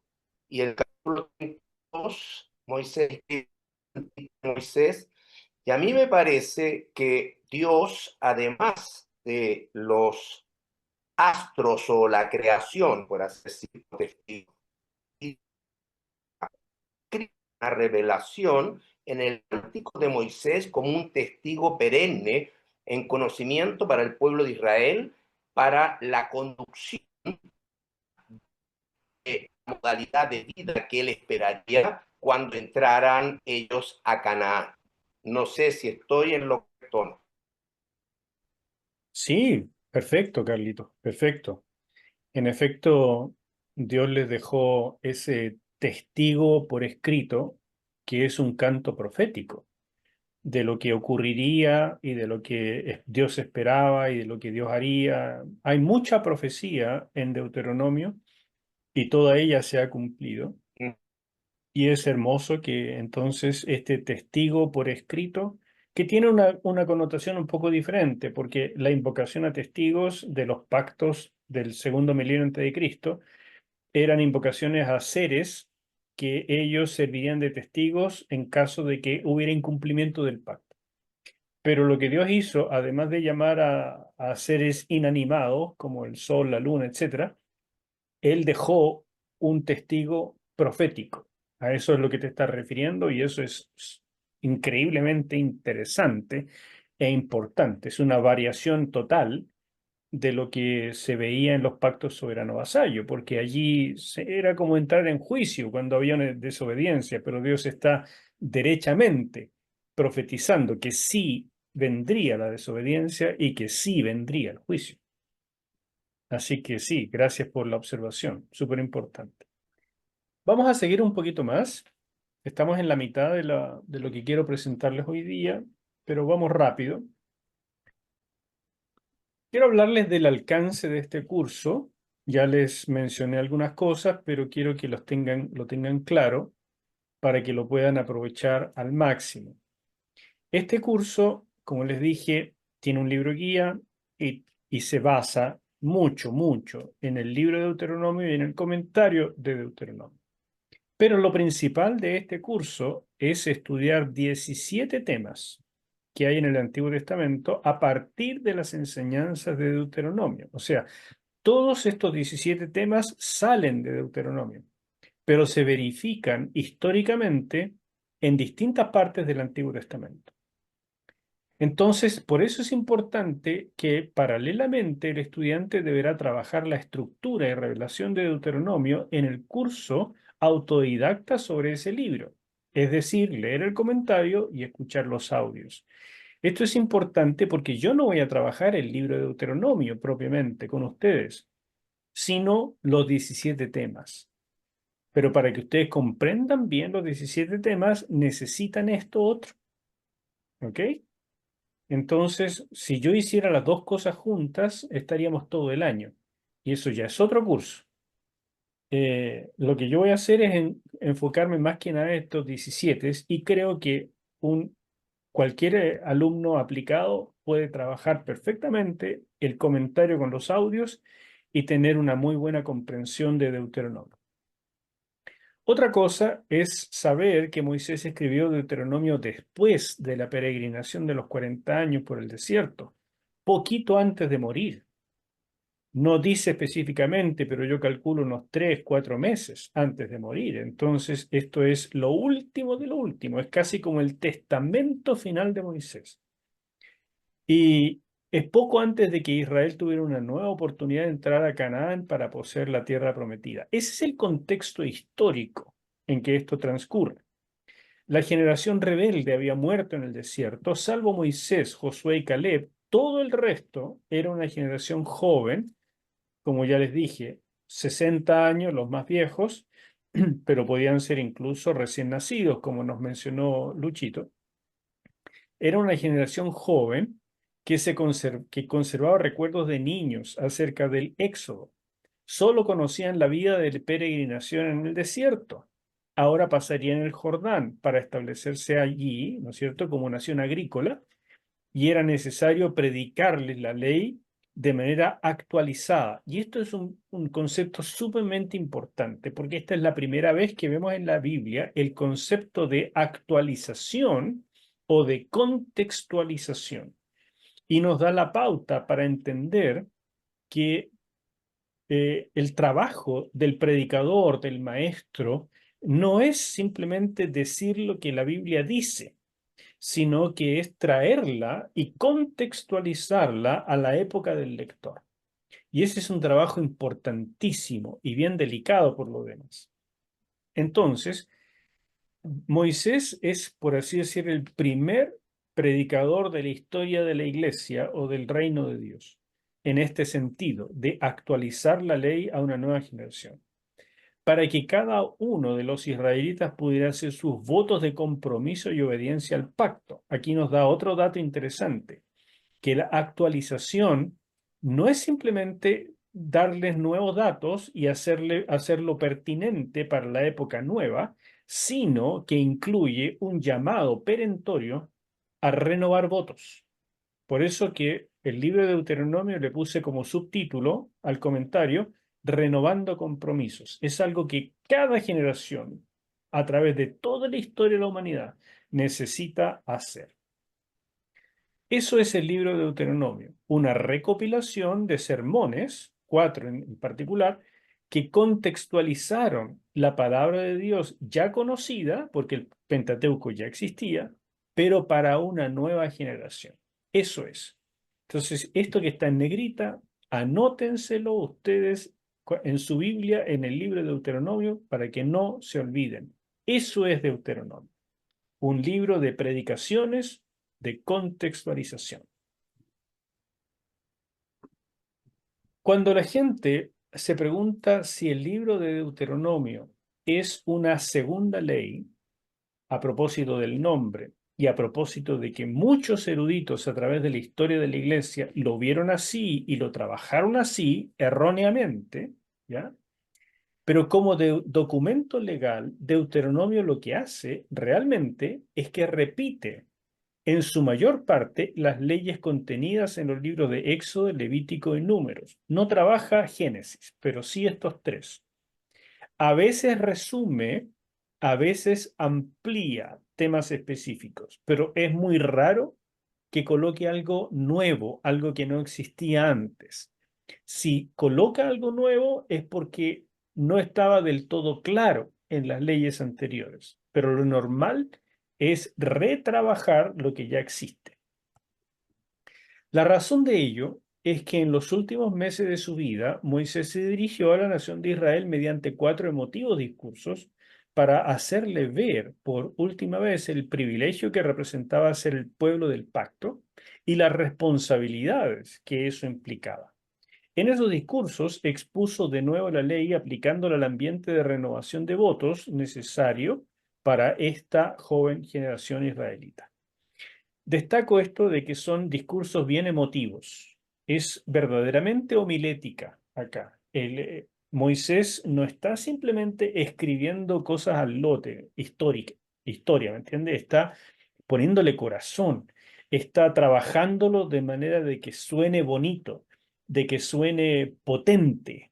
Speaker 4: Y el capítulo 32, Moisés, y a mí me parece que Dios, además de los astros o la creación, por así decirlo, testigo, y una revelación en el cántico de Moisés como un testigo perenne en conocimiento para el pueblo de Israel, para la conducción modalidad de vida que él esperaría cuando entraran ellos a Canaán. No sé si estoy en lo correcto o no.
Speaker 1: sí, perfecto, Carlitos, perfecto. En efecto, Dios les dejó ese testigo por escrito, que es un canto profético de lo que ocurriría y de lo que Dios esperaba y de lo que Dios haría. Hay mucha profecía en Deuteronomio y toda ella se ha cumplido. Y es hermoso que entonces este testigo por escrito, que tiene una connotación un poco diferente, porque la invocación a testigos de los pactos del segundo milenio antes de Cristo eran invocaciones a seres que ellos servirían de testigos en caso de que hubiera incumplimiento del pacto. Pero lo que Dios hizo, además de llamar a seres inanimados, como el sol, la luna, etc., Él dejó un testigo profético. A eso es lo que te estás refiriendo y eso es increíblemente interesante e importante. Es una variación total de lo que se veía en los pactos soberano-vasallo, porque allí era como entrar en juicio cuando había una desobediencia, pero Dios está derechamente profetizando que sí vendría la desobediencia y que sí vendría el juicio. Así que sí, gracias por la observación, súper importante. Vamos a seguir un poquito más. Estamos en la mitad de lo que quiero presentarles hoy día, pero vamos rápido. Quiero hablarles del alcance de este curso. Ya les mencioné algunas cosas, pero quiero que lo tengan claro para que lo puedan aprovechar al máximo. Este curso, como les dije, tiene un libro guía y se basa mucho en el libro de Deuteronomio y en el comentario de Deuteronomio. Pero lo principal de este curso es estudiar 17 temas que hay en el Antiguo Testamento a partir de las enseñanzas de Deuteronomio. O sea, todos estos 17 temas salen de Deuteronomio, pero se verifican históricamente en distintas partes del Antiguo Testamento. Entonces, por eso es importante que paralelamente el estudiante deberá trabajar la estructura y revelación de Deuteronomio en el curso autodidacta sobre ese libro, es decir, leer el comentario y escuchar los audios. Esto es importante porque yo no voy a trabajar el libro de Deuteronomio propiamente con ustedes, sino los 17 temas. Pero para que ustedes comprendan bien los 17 temas, necesitan esto otro. ¿Ok? Entonces, si yo hiciera las dos cosas juntas, estaríamos todo el año. Y eso ya es otro curso. Lo que yo voy a hacer es enfocarme más que nada en estos 17 y creo que cualquier alumno aplicado puede trabajar perfectamente el comentario con los audios y tener una muy buena comprensión de Deuteronomio. Otra cosa es saber que Moisés escribió Deuteronomio después de la peregrinación de los 40 años por el desierto, poquito antes de morir. No dice específicamente, pero yo calculo unos 3, 4 meses antes de morir. Entonces, esto es lo último de lo último. Es casi como el testamento final de Moisés. Y es poco antes de que Israel tuviera una nueva oportunidad de entrar a Canaán para poseer la tierra prometida. Ese es el contexto histórico en que esto transcurre. La generación rebelde había muerto en el desierto, salvo Moisés, Josué y Caleb. Todo el resto era una generación joven, como ya les dije, 60 años los más viejos, pero podían ser incluso recién nacidos, como nos mencionó Luchito. Era una generación joven que conservaba recuerdos de niños acerca del Éxodo. Solo conocían la vida de peregrinación en el desierto. Ahora pasarían el Jordán para establecerse allí, ¿no es cierto?, como nación agrícola, y era necesario predicarles la ley de manera actualizada. Y esto es un concepto sumamente importante, porque esta es la primera vez que vemos en la Biblia el concepto de actualización o de contextualización. Y nos da la pauta para entender que el trabajo del predicador, del maestro, no es simplemente decir lo que la Biblia dice, sino que es traerla y contextualizarla a la época del lector. Y ese es un trabajo importantísimo y bien delicado por lo demás. Entonces, Moisés es, por así decir, el primer predicador de la historia de la iglesia o del reino de Dios, en este sentido, de actualizar la ley a una nueva generación, para que cada uno de los israelitas pudiera hacer sus votos de compromiso y obediencia al pacto. Aquí nos da otro dato interesante, que la actualización no es simplemente darles nuevos datos y hacerlo pertinente para la época nueva, sino que incluye un llamado perentorio a renovar votos. Por eso que el libro de Deuteronomio le puse como subtítulo al comentario, renovando compromisos. Es algo que cada generación a través de toda la historia de la humanidad, necesita hacer. Eso es el libro de Deuteronomio, una recopilación de sermones, 4 en particular, que contextualizaron la palabra de Dios ya conocida, porque el Pentateuco ya existía, pero para una nueva generación. Eso es. Entonces, esto que está en negrita, anótenselo ustedes en su Biblia, en el libro de Deuteronomio, para que no se olviden. Eso es Deuteronomio, un libro de predicaciones, de contextualización. Cuando la gente se pregunta si el libro de Deuteronomio es una segunda ley, a propósito del nombre y a propósito de que muchos eruditos a través de la historia de la iglesia lo vieron así y lo trabajaron así erróneamente, ¿ya? Pero como documento legal, Deuteronomio lo que hace realmente es que repite en su mayor parte las leyes contenidas en los libros de Éxodo, Levítico y Números. No trabaja Génesis, pero sí estos tres. A veces resume, a veces amplía temas específicos, pero es muy raro que coloque algo nuevo, algo que no existía antes. Si coloca algo nuevo es porque no estaba del todo claro en las leyes anteriores, pero lo normal es retrabajar lo que ya existe. La razón de ello es que en los últimos meses de su vida, Moisés se dirigió a la nación de Israel mediante 4 emotivos discursos para hacerle ver por última vez el privilegio que representaba ser el pueblo del pacto y las responsabilidades que eso implicaba. En esos discursos expuso de nuevo la ley aplicándola al ambiente de renovación de votos necesario para esta joven generación israelita. Destaco esto de que son discursos bien emotivos. Es verdaderamente homilética acá. Moisés no está simplemente escribiendo cosas al lote, historia, ¿me entiende? Está poniéndole corazón, está trabajándolo de manera de que suene bonito, de que suene potente,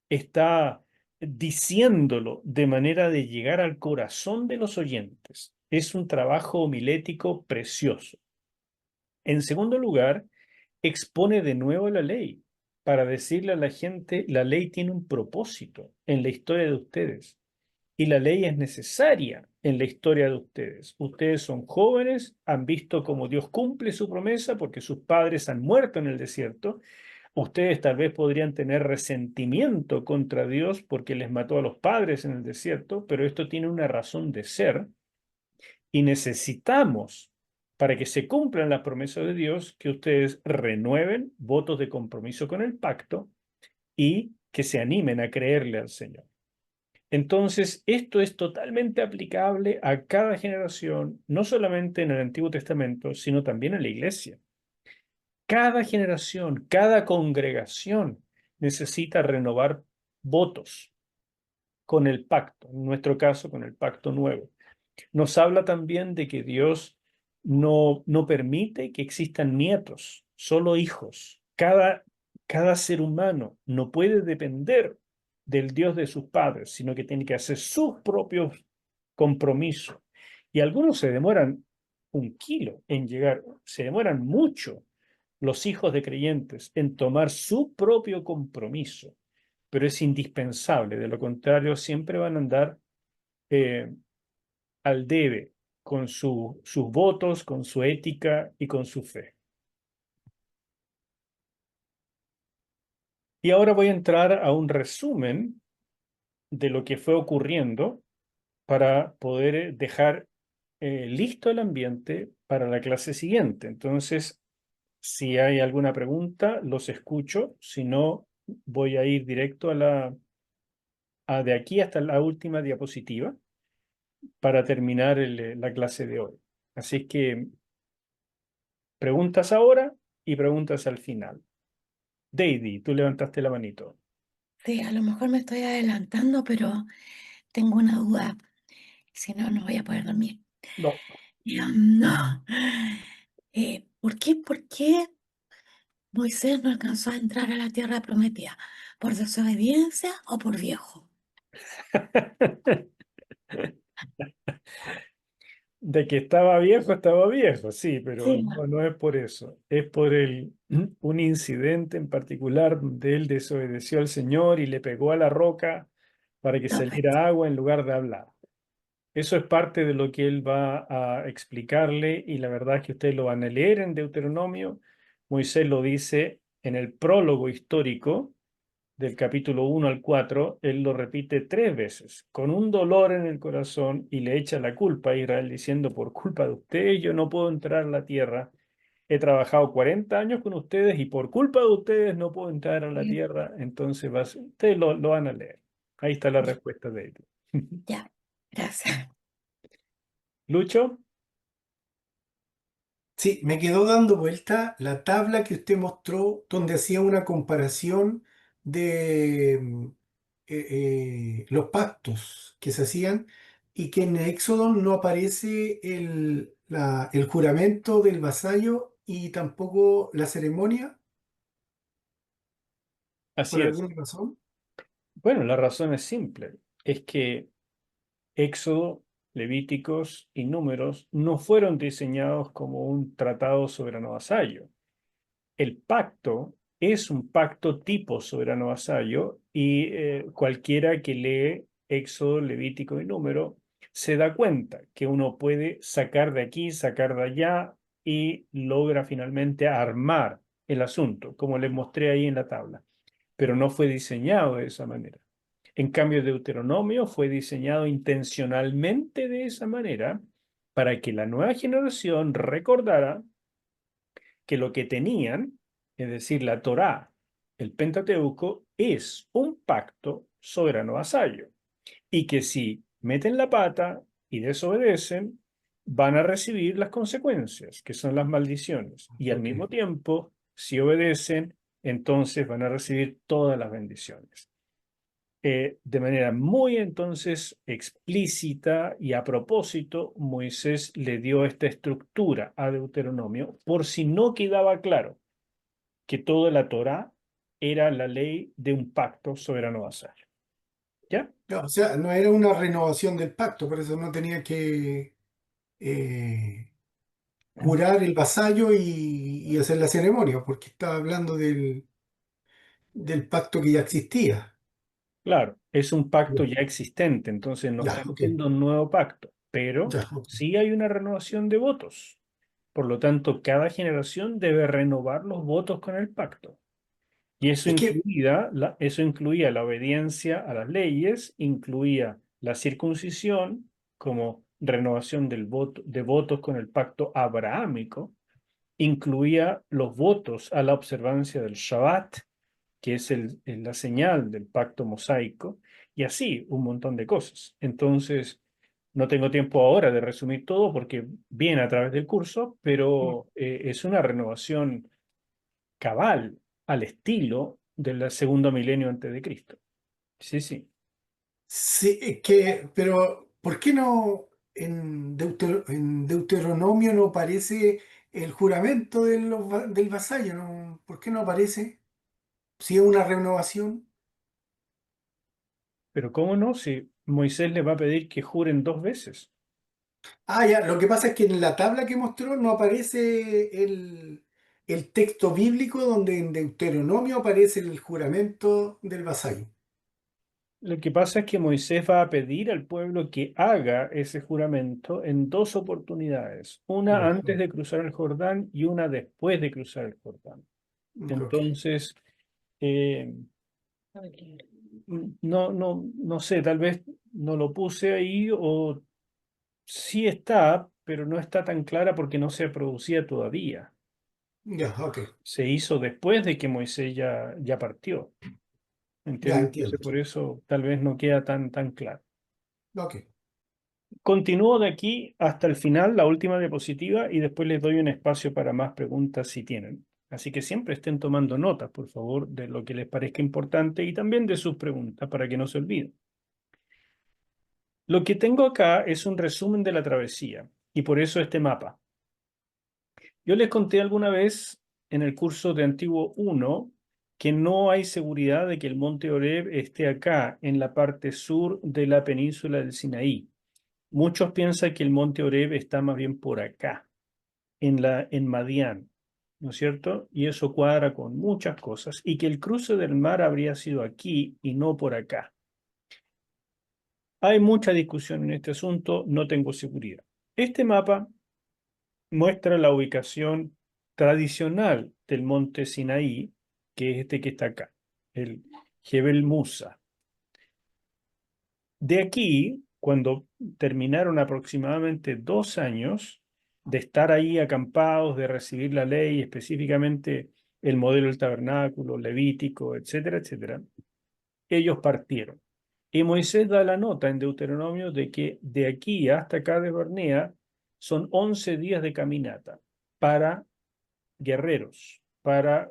Speaker 1: está diciéndolo de manera de llegar al corazón de los oyentes. Es un trabajo homilético precioso. En segundo lugar, expone de nuevo la ley para decirle a la gente, la ley tiene un propósito en la historia de ustedes y la ley es necesaria en la historia de ustedes. Ustedes son jóvenes, han visto cómo Dios cumple su promesa porque sus padres han muerto en el desierto. Ustedes tal vez podrían tener resentimiento contra Dios porque les mató a los padres en el desierto, pero esto tiene una razón de ser y necesitamos, para que se cumplan las promesas de Dios, que ustedes renueven votos de compromiso con el pacto y que se animen a creerle al Señor. Entonces, esto es totalmente aplicable a cada generación, no solamente en el Antiguo Testamento, sino también en la iglesia. Cada generación, cada congregación necesita renovar votos con el pacto, en nuestro caso con el pacto nuevo. Nos habla también de que Dios no permite que existan nietos, solo hijos. Cada ser humano no puede depender del Dios de sus padres, sino que tiene que hacer sus propios compromisos. Y algunos se demoran 1 kilo en llegar, se demoran mucho los hijos de creyentes en tomar su propio compromiso, pero es indispensable, de lo contrario siempre van a andar al debe con sus votos, con su ética y con su fe. Y ahora voy a entrar a un resumen de lo que fue ocurriendo para poder dejar listo el ambiente para la clase siguiente. Entonces, si hay alguna pregunta, los escucho. Si no, voy a ir directo de aquí hasta la última diapositiva para terminar la clase de hoy. Así que preguntas ahora y preguntas al final. Deidi, tú levantaste la manito.
Speaker 5: Sí, a lo mejor me estoy adelantando, pero tengo una duda. Si no, no voy a poder dormir.
Speaker 1: No.
Speaker 5: No. ¿Por qué Moisés no alcanzó a entrar a la tierra prometida? ¿Por desobediencia o por viejo?
Speaker 1: De que estaba viejo, sí, pero
Speaker 5: Sí,
Speaker 1: no, no es por eso. Es por un incidente en particular donde él desobedeció al Señor y le pegó a la roca para que
Speaker 5: perfecto.
Speaker 1: saliera agua en lugar de hablar. Eso es parte de lo que él va a explicarle y la verdad es que ustedes lo van a leer en Deuteronomio. Moisés lo dice en el prólogo histórico del capítulo 1 al 4, él lo repite 3 veces, con un dolor en el corazón y le echa la culpa a Israel diciendo, por culpa de ustedes yo no puedo entrar a la tierra. He trabajado 40 años con ustedes y por culpa de ustedes no puedo entrar a la
Speaker 5: Sí,
Speaker 1: tierra. Entonces ustedes lo van a leer. Ahí está la
Speaker 5: ya,
Speaker 1: respuesta de él.
Speaker 5: ya, gracias.
Speaker 1: Lucho,
Speaker 3: Sí, me quedó dando vuelta la tabla que usted mostró donde hacía una comparación de los pactos que se hacían y que en Éxodo no aparece el juramento del vasallo y tampoco la ceremonia, por
Speaker 1: así es.
Speaker 3: alguna razón.
Speaker 1: Bueno, la razón es simple. Es que Éxodo, Levíticos y Números no fueron diseñados como un tratado soberano-vasallo. El pacto es un pacto tipo soberano-vasallo y cualquiera que lee Éxodo, Levítico y Número se da cuenta que uno puede sacar de aquí, sacar de allá y logra finalmente armar el asunto, como les mostré ahí en la tabla, pero no fue diseñado de esa manera. En cambio, Deuteronomio fue diseñado intencionalmente de esa manera para que la nueva generación recordara que lo que tenían, es decir, la Torá, el Pentateuco, es un pacto soberano vasallo. Y que si meten la pata y desobedecen, van a recibir las consecuencias, que son las maldiciones. Y al
Speaker 3: Ok.
Speaker 1: mismo tiempo, si obedecen, entonces van a recibir todas las bendiciones. De manera muy entonces explícita y a propósito, Moisés le dio esta estructura a Deuteronomio por si no quedaba claro que toda la Torá era la ley de un pacto soberano vasallo. ¿Ya?
Speaker 3: No, o sea, no era una renovación del pacto, por eso no tenía que jurar el vasallo y hacer la ceremonia, porque estaba hablando del pacto que ya existía.
Speaker 1: Claro, es un pacto
Speaker 3: Ya,
Speaker 1: ya existente, entonces no
Speaker 3: ya,
Speaker 1: están
Speaker 3: ok,
Speaker 1: haciendo un nuevo pacto, pero
Speaker 3: ya, ok.
Speaker 1: sí hay una renovación de votos. Por lo tanto, cada generación debe renovar los votos con el pacto. Y
Speaker 3: Es que,
Speaker 1: eso incluía la obediencia a las leyes, incluía la circuncisión como renovación de votos con el pacto abrahámico, incluía los votos a la observancia del Shabbat, que es la señal del pacto mosaico, y así un montón de cosas. Entonces, no tengo tiempo ahora de resumir todo porque viene a través del curso, pero es una renovación cabal al estilo del segundo milenio antes de Cristo. Sí, sí.
Speaker 3: sí, es que, pero ¿por qué no en Deuteronomio no aparece el juramento de del vasallo? ¿No? ¿Por qué no aparece? Si es una renovación.
Speaker 1: Pero ¿cómo no? Si Moisés le va a pedir que juren 2 veces.
Speaker 3: Ah, ya, lo que pasa es que en la tabla que mostró no aparece el texto bíblico donde en Deuteronomio aparece el juramento del vasallo.
Speaker 1: Lo que pasa es que Moisés va a pedir al pueblo que haga ese juramento en 2 oportunidades, una
Speaker 3: Ya,
Speaker 1: antes de cruzar el Jordán y una después de cruzar el Jordán.
Speaker 3: ok.
Speaker 1: Entonces, eh, no sé, tal vez no lo puse ahí o sí está, pero no está tan clara porque no se producía todavía.
Speaker 3: Ya, ok.
Speaker 1: Se hizo después de que Moisés ya partió.
Speaker 3: Ya
Speaker 1: ¿Entiendes? Entonces,
Speaker 3: entiendo.
Speaker 1: por eso tal vez no queda tan claro.
Speaker 3: Ok.
Speaker 1: Continúo de aquí hasta el final, la última diapositiva, y después les doy un espacio para más preguntas si tienen. Así que siempre estén tomando notas, por favor, de lo que les parezca importante y también de sus preguntas para que no se olviden. Lo que tengo acá es un resumen de la travesía y por eso este mapa. Yo les conté alguna vez en el curso de Antiguo 1 que no hay seguridad de que el monte Oreb esté acá, en la parte sur de la península del Sinaí. Muchos piensan que el monte Oreb está más bien por acá, en Madián, ¿no es cierto? Y eso cuadra con muchas cosas, y que el cruce del mar habría sido aquí y no por acá. Hay mucha discusión en este asunto, no tengo seguridad. Este mapa muestra la ubicación tradicional del monte Sinaí, que es este que está acá, el Jebel Musa. De aquí, cuando terminaron aproximadamente 2 años de estar ahí acampados, de recibir la ley, específicamente el modelo del tabernáculo, levítico, etcétera, etcétera, ellos partieron. Y Moisés da la nota en Deuteronomio de que de aquí hasta acá de Barnea son 11 días de caminata para guerreros, para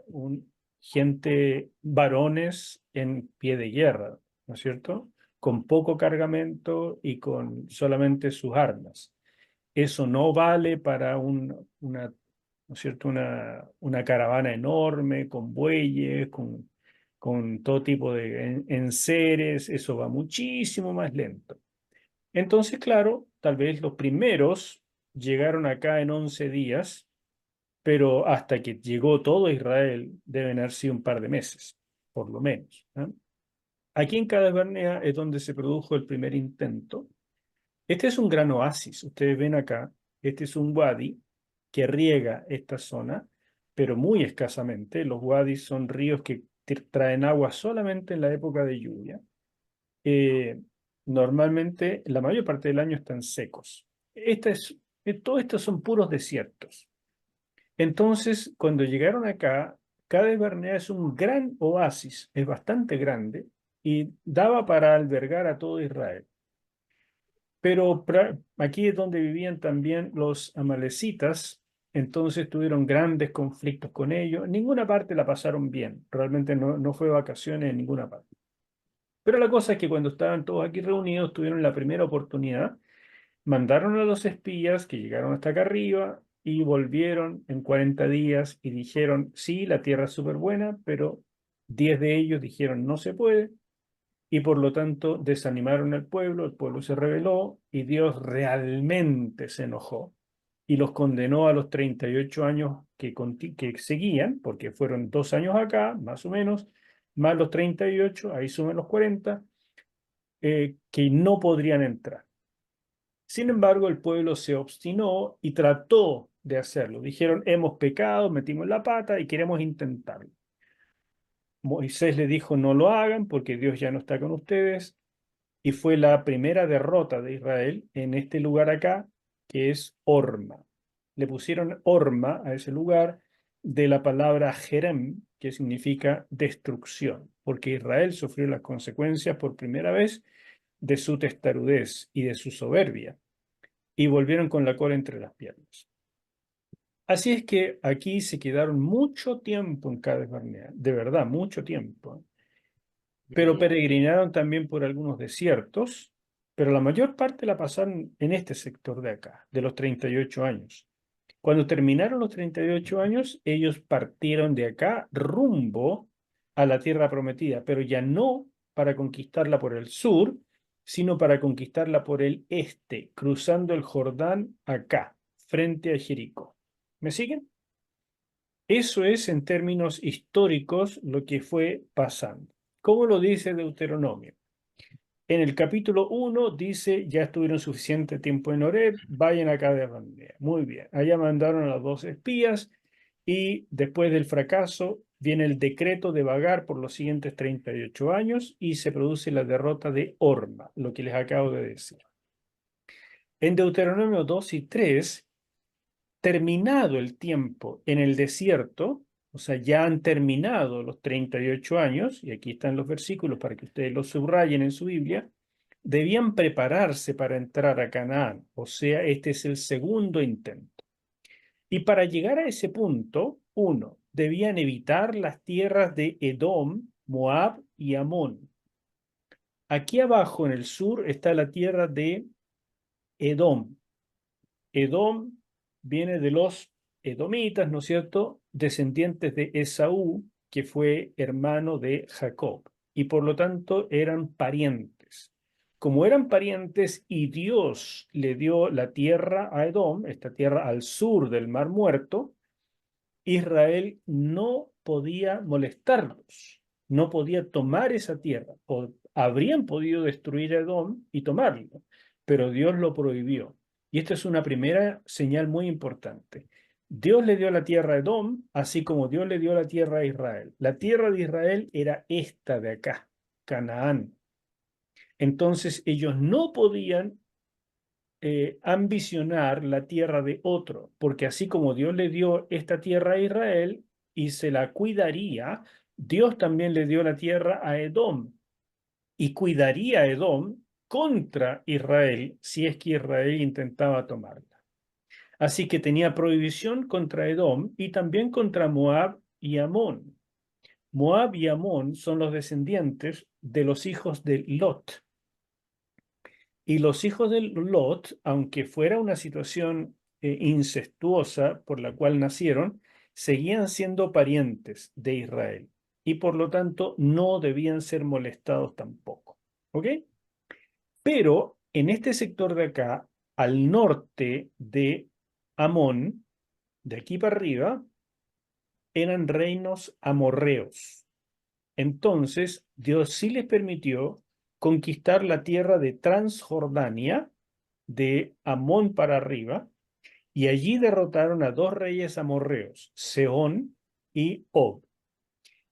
Speaker 1: gente, varones en pie de guerra, ¿no es cierto? Con poco cargamento y con solamente sus armas. Eso no vale para ¿no es cierto? Una caravana enorme con bueyes, con todo tipo de enseres, eso va muchísimo más lento. Entonces, claro, tal vez los primeros llegaron acá en 11 días, pero hasta que llegó todo Israel deben haber sido un par de meses, por lo menos, ¿no? Aquí en Cades Barnea es donde se produjo el primer intento. Este es un gran oasis, ustedes ven acá, este es un wadi que riega esta zona, pero muy escasamente. Los wadis son ríos que traen agua solamente en la época de lluvia. Eh, Normalmente, la mayor parte del año están secos. Todo esto son puros desiertos. Entonces, cuando llegaron acá, Cades Barnea es un gran oasis, es bastante grande y daba para albergar a todo Israel. Pero aquí es donde vivían también los amalecitas, entonces tuvieron grandes conflictos con ellos. En ninguna parte la pasaron bien, realmente no fue vacaciones en ninguna parte. Pero la cosa es que cuando estaban todos aquí reunidos, tuvieron la primera oportunidad, mandaron a los espías que llegaron hasta acá arriba y volvieron en 40 días y dijeron, sí, la tierra es súper buena, pero 10 de ellos dijeron, no se puede, y por lo tanto desanimaron al pueblo, el pueblo se rebeló y Dios realmente se enojó y los condenó a los 38 años que seguían, porque fueron 2 años acá, más o menos, más los 38, ahí sumen los 40, que no podrían entrar. Sin embargo, el pueblo se obstinó y trató de hacerlo. Dijeron, hemos pecado, metimos la pata y queremos intentarlo. Moisés le dijo, no lo hagan porque Dios ya no está con ustedes. Y fue la primera derrota de Israel en este lugar acá, que es Horma. Le pusieron Horma a ese lugar de la palabra Jerem, que significa destrucción, porque Israel sufrió las consecuencias por primera vez de su testarudez y de su soberbia, y volvieron con la cola entre las piernas. Así es que aquí se quedaron mucho tiempo en Cades Barnea, de verdad, mucho tiempo, pero peregrinaron también por algunos desiertos, pero la mayor parte la pasaron en este sector de acá, de los 38 años. Cuando terminaron los 38 años, ellos partieron de acá rumbo a la tierra prometida, pero ya no para conquistarla por el sur, sino para conquistarla por el este, cruzando el Jordán acá, frente a Jericó. ¿Me siguen? Eso es en términos históricos lo que fue pasando. ¿Cómo lo dice Deuteronomio? En el capítulo 1 dice, ya estuvieron suficiente tiempo en Horeb, vayan acá de Barnea. Muy bien, allá mandaron a los 2 espías y después del fracaso viene el decreto de vagar por los siguientes 38 años y se produce la derrota de Horma, lo que les acabo de decir. En Deuteronomio 2 y 3, terminado el tiempo en el desierto, o sea, ya han terminado los 38 años, y aquí están los versículos para que ustedes los subrayen en su Biblia, debían prepararse para entrar a Canaán, o sea, este es el segundo intento. Y para llegar a ese punto, uno, debían evitar las tierras de Edom, Moab y Amón. Aquí abajo en el sur está la tierra de Edom. Edom viene de los edomitas, ¿no es cierto? Descendientes de Esaú, que fue hermano de Jacob, y por lo tanto eran parientes. como eran parientes y Dios le dio la tierra a Edom, esta tierra al sur del Mar Muerto, Israel no podía molestarlos, no podía tomar esa tierra. Habrían podido destruir a Edom y tomarlo, pero Dios lo prohibió. Y esta es una primera señal muy importante. Dios le dio la tierra a Edom, así como Dios le dio la tierra a Israel. La tierra de Israel era esta de acá, Canaán. Entonces ellos no podían ambicionar la tierra de otro, porque así como Dios le dio esta tierra a Israel y se la cuidaría, Dios también le dio la tierra a Edom y cuidaría a Edom contra Israel si es que Israel intentaba tomarla. Así que tenía prohibición contra Edom y también contra Moab y Amón. Moab y Amón son los descendientes de los hijos de Lot. Y los hijos de Lot, aunque fuera una situación incestuosa por la cual nacieron, seguían siendo parientes de Israel y por lo tanto no debían ser molestados tampoco. ¿Ok? Pero en este sector de acá, al norte de Amón, de aquí para arriba, eran reinos amorreos. Entonces, Dios sí les permitió conquistar la tierra de Transjordania, de Amón para arriba, y allí derrotaron a dos reyes amorreos, Sehón y Og.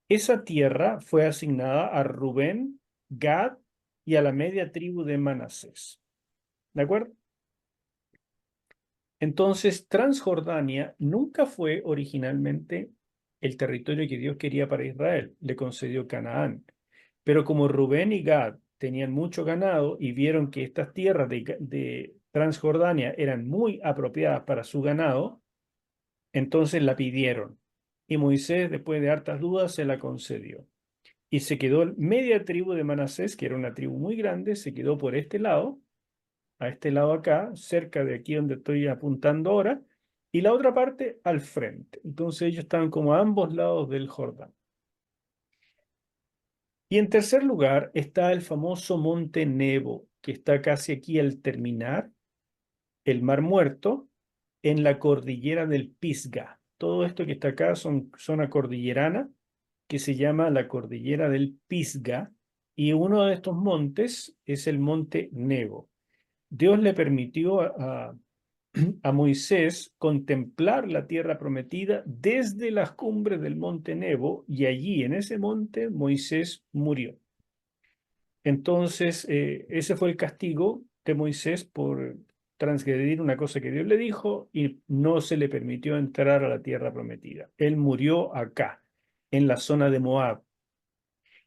Speaker 1: Esa tierra fue asignada a Rubén, Gad y a la media tribu de Manasés. ¿De acuerdo? Entonces, Transjordania nunca fue originalmente el territorio que Dios quería para Israel. Le concedió Canaán. Pero como Rubén y Gad tenían mucho ganado y vieron que estas tierras de Transjordania eran muy apropiadas para su ganado, entonces la pidieron. Y Moisés, después de hartas dudas, se la concedió. Y se quedó media tribu de Manasés, que era una tribu muy grande, se quedó por este lado, a este lado acá, cerca de aquí donde estoy apuntando ahora, y la otra parte al frente. Entonces ellos estaban como a ambos lados del Jordán. Y en tercer lugar está el famoso monte Nebo, que está casi aquí al terminar el Mar Muerto, en la cordillera del Pisga. Todo esto que está acá son zona cordillerana, que se llama la cordillera del Pisga, y uno de estos montes es el monte Nebo. Dios le permitió a Moisés contemplar la tierra prometida desde las cumbres del monte Nebo, y allí en ese monte Moisés murió. Entonces, ese fue el castigo de Moisés por transgredir una cosa que Dios le dijo y no se le permitió entrar a la tierra prometida. Él murió acá, en la zona de Moab.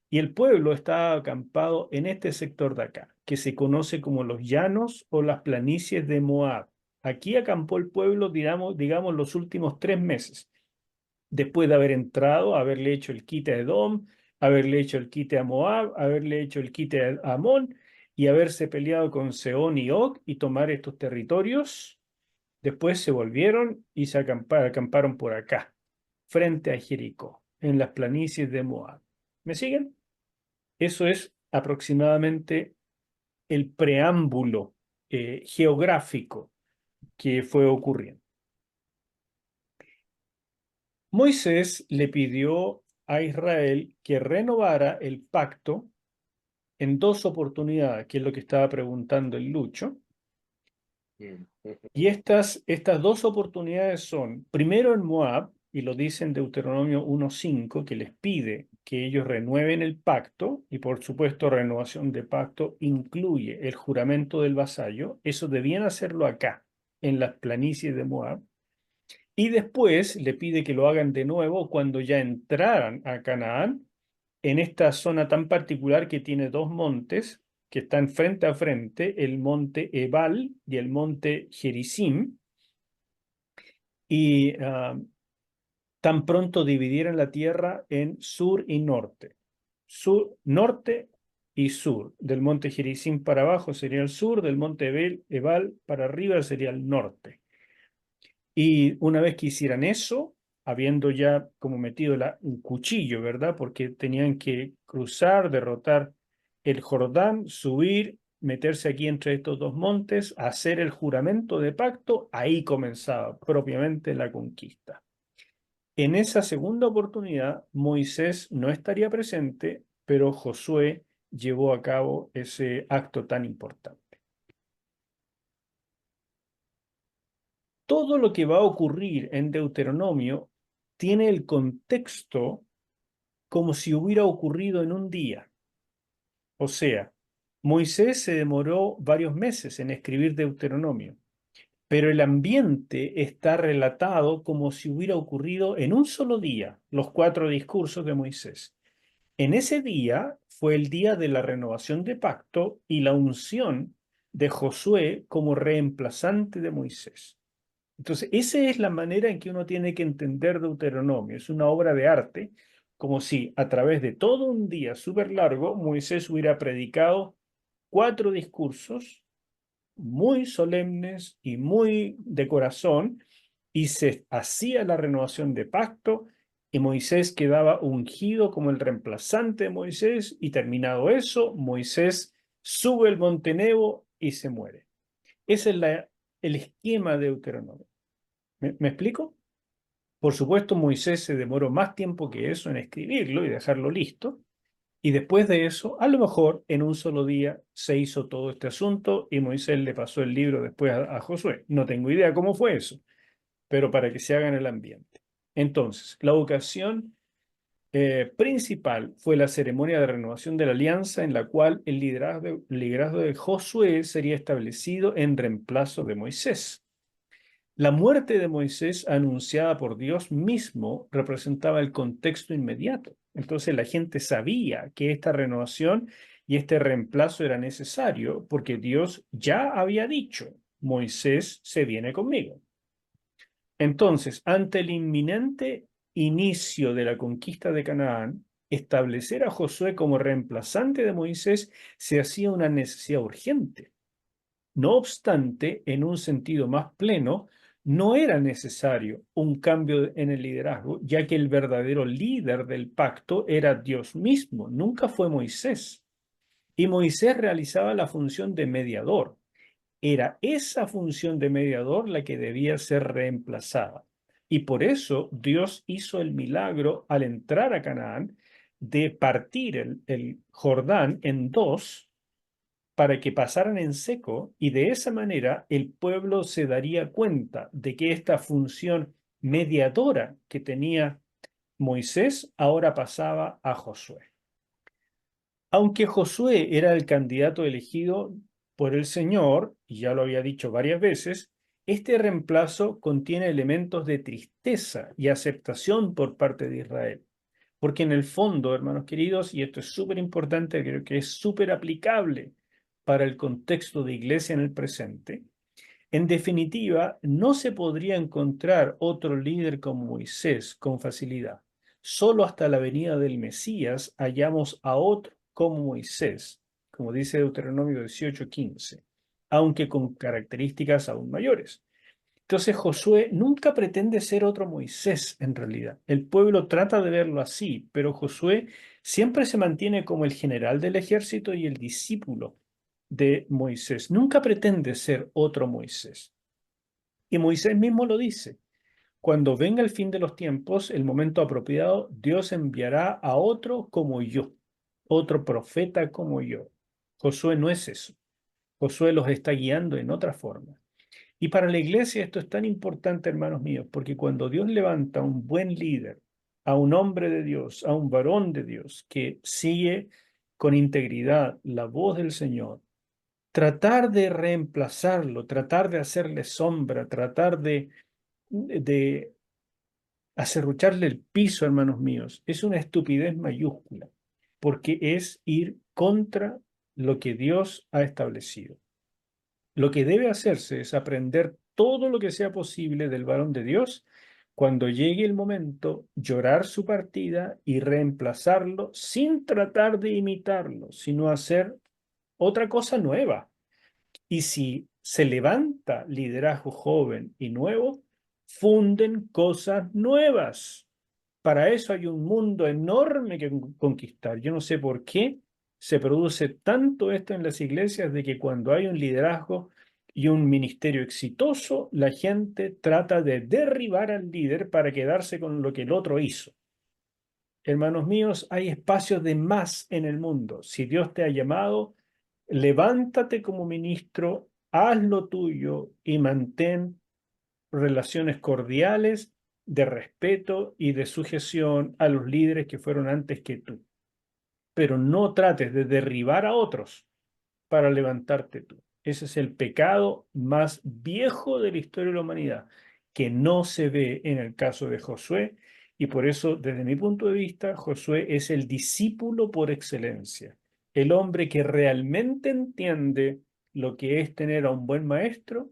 Speaker 1: Y el pueblo estaba acampado en este sector de acá, que se conoce como los llanos o las planicies de Moab. Aquí acampó el pueblo, digamos, los últimos 3 meses, después de haber entrado, haberle hecho el quite a Edom, haberle hecho el quite a Moab, haberle hecho el quite a Amón y haberse peleado con Sehón y Og y tomar estos territorios. Después se volvieron y se acamparon por acá, frente a Jericó, en las planicies de Moab. ¿Me siguen? Eso es aproximadamente el preámbulo geográfico que fue ocurriendo. Moisés le pidió a Israel que renovara el pacto en 2 oportunidades, que es lo que estaba preguntando el Lucho. Y estas 2 oportunidades son, primero en Moab, y lo dice en Deuteronomio 1:5, que les pide que ellos renueven el pacto, y por supuesto renovación de pacto incluye el juramento del vasallo. Eso debían hacerlo acá, en las planicies de Moab. Y después le pide que lo hagan de nuevo cuando ya entraran a Canaán, en esta zona tan particular que tiene 2 montes que están frente a frente, el monte Ebal y el monte Gerizim, y tan pronto dividieran la tierra en sur y norte. Norte y sur. Del monte Gerizim para abajo sería el sur, del monte Ebal para arriba sería el norte. Y una vez que hicieran eso, habiendo ya como metido un cuchillo, ¿verdad? Porque tenían que cruzar, derrotar el Jordán, subir, meterse aquí entre estos dos montes, hacer el juramento de pacto, ahí comenzaba propiamente la conquista. En esa segunda oportunidad, Moisés no estaría presente, pero Josué llevó a cabo ese acto tan importante. Todo lo que va a ocurrir en Deuteronomio tiene el contexto como si hubiera ocurrido en un día. O sea, Moisés se demoró varios meses en escribir Deuteronomio, pero el ambiente está relatado como si hubiera ocurrido en un solo día, los 4 discursos de Moisés. En ese día fue el día de la renovación de pacto y la unción de Josué como reemplazante de Moisés. Entonces, esa es la manera en que uno tiene que entender Deuteronomio. Es una obra de arte, como si a través de todo un día súper largo, Moisés hubiera predicado 4 discursos muy solemnes y muy de corazón, y se hacía la renovación de pacto, y Moisés quedaba ungido como el reemplazante de Moisés, y terminado eso, Moisés sube el monte Nebo y se muere. Ese es el esquema de Deuteronomio. ¿Me explico? Por supuesto, Moisés se demoró más tiempo que eso en escribirlo y dejarlo listo. Y después de eso, a lo mejor en un solo día se hizo todo este asunto y Moisés le pasó el libro después a Josué. No tengo idea cómo fue eso, pero para que se haga en el ambiente. Entonces, la ocasión principal fue la ceremonia de renovación de la alianza en la cual el liderazgo de Josué sería establecido en reemplazo de Moisés. La muerte de Moisés, anunciada por Dios mismo, representaba el contexto inmediato. Entonces la gente sabía que esta renovación y este reemplazo era necesario porque Dios ya había dicho, Moisés se viene conmigo. Entonces, ante el inminente inicio de la conquista de Canaán, establecer a Josué como reemplazante de Moisés se hacía una necesidad urgente. No obstante, en un sentido más pleno, no era necesario un cambio en el liderazgo, ya que el verdadero líder del pacto era Dios mismo, nunca fue Moisés. Y Moisés realizaba la función de mediador. Era esa función de mediador la que debía ser reemplazada. Y por eso Dios hizo el milagro al entrar a Canaán de partir el Jordán en dos para que pasaran en seco, y de esa manera el pueblo se daría cuenta de que esta función mediadora que tenía Moisés ahora pasaba a Josué. Aunque Josué era el candidato elegido por el Señor, y ya lo había dicho varias veces, este reemplazo contiene elementos de tristeza y aceptación por parte de Israel. Porque en el fondo, hermanos queridos, y esto es súper importante, creo que es súper aplicable para el contexto de iglesia en el presente, en definitiva, no se podría encontrar otro líder como Moisés con facilidad. Solo hasta la venida del Mesías hallamos a otro como Moisés, como dice Deuteronomio 18:15, aunque con características aún mayores. Entonces Josué nunca pretende ser otro Moisés en realidad. El pueblo trata de verlo así, pero Josué siempre se mantiene como el general del ejército y el discípulo de Moisés. Nunca pretende ser otro Moisés. Y Moisés mismo lo dice. Cuando venga el fin de los tiempos, el momento apropiado, Dios enviará a otro como yo, otro profeta como yo. Josué no es eso. Josué los está guiando en otra forma. Y para la iglesia esto es tan importante, hermanos míos, porque cuando Dios levanta a un buen líder, a un hombre de Dios, a un varón de Dios que sigue con integridad la voz del Señor, tratar de reemplazarlo, tratar de hacerle sombra, tratar de acerrucharle el piso, hermanos míos, es una estupidez mayúscula, porque es ir contra lo que Dios ha establecido. Lo que debe hacerse es aprender todo lo que sea posible del varón de Dios. Cuando llegue el momento, llorar su partida y reemplazarlo sin tratar de imitarlo, sino hacer otra cosa nueva. Y si se levanta liderazgo joven y nuevo, funden cosas nuevas. Para eso hay un mundo enorme que conquistar. Yo no sé por qué se produce tanto esto en las iglesias de que cuando hay un liderazgo y un ministerio exitoso, la gente trata de derribar al líder para quedarse con lo que el otro hizo. Hermanos míos, hay espacios de más en el mundo. Si Dios te ha llamado, levántate como ministro, haz lo tuyo y mantén relaciones cordiales de respeto y de sujeción a los líderes que fueron antes que tú. Pero no trates de derribar a otros para levantarte tú. Ese es el pecado más viejo de la historia de la humanidad, que no se ve en el caso de Josué, y por eso, desde mi punto de vista, Josué es el discípulo por excelencia, el hombre que realmente entiende lo que es tener a un buen maestro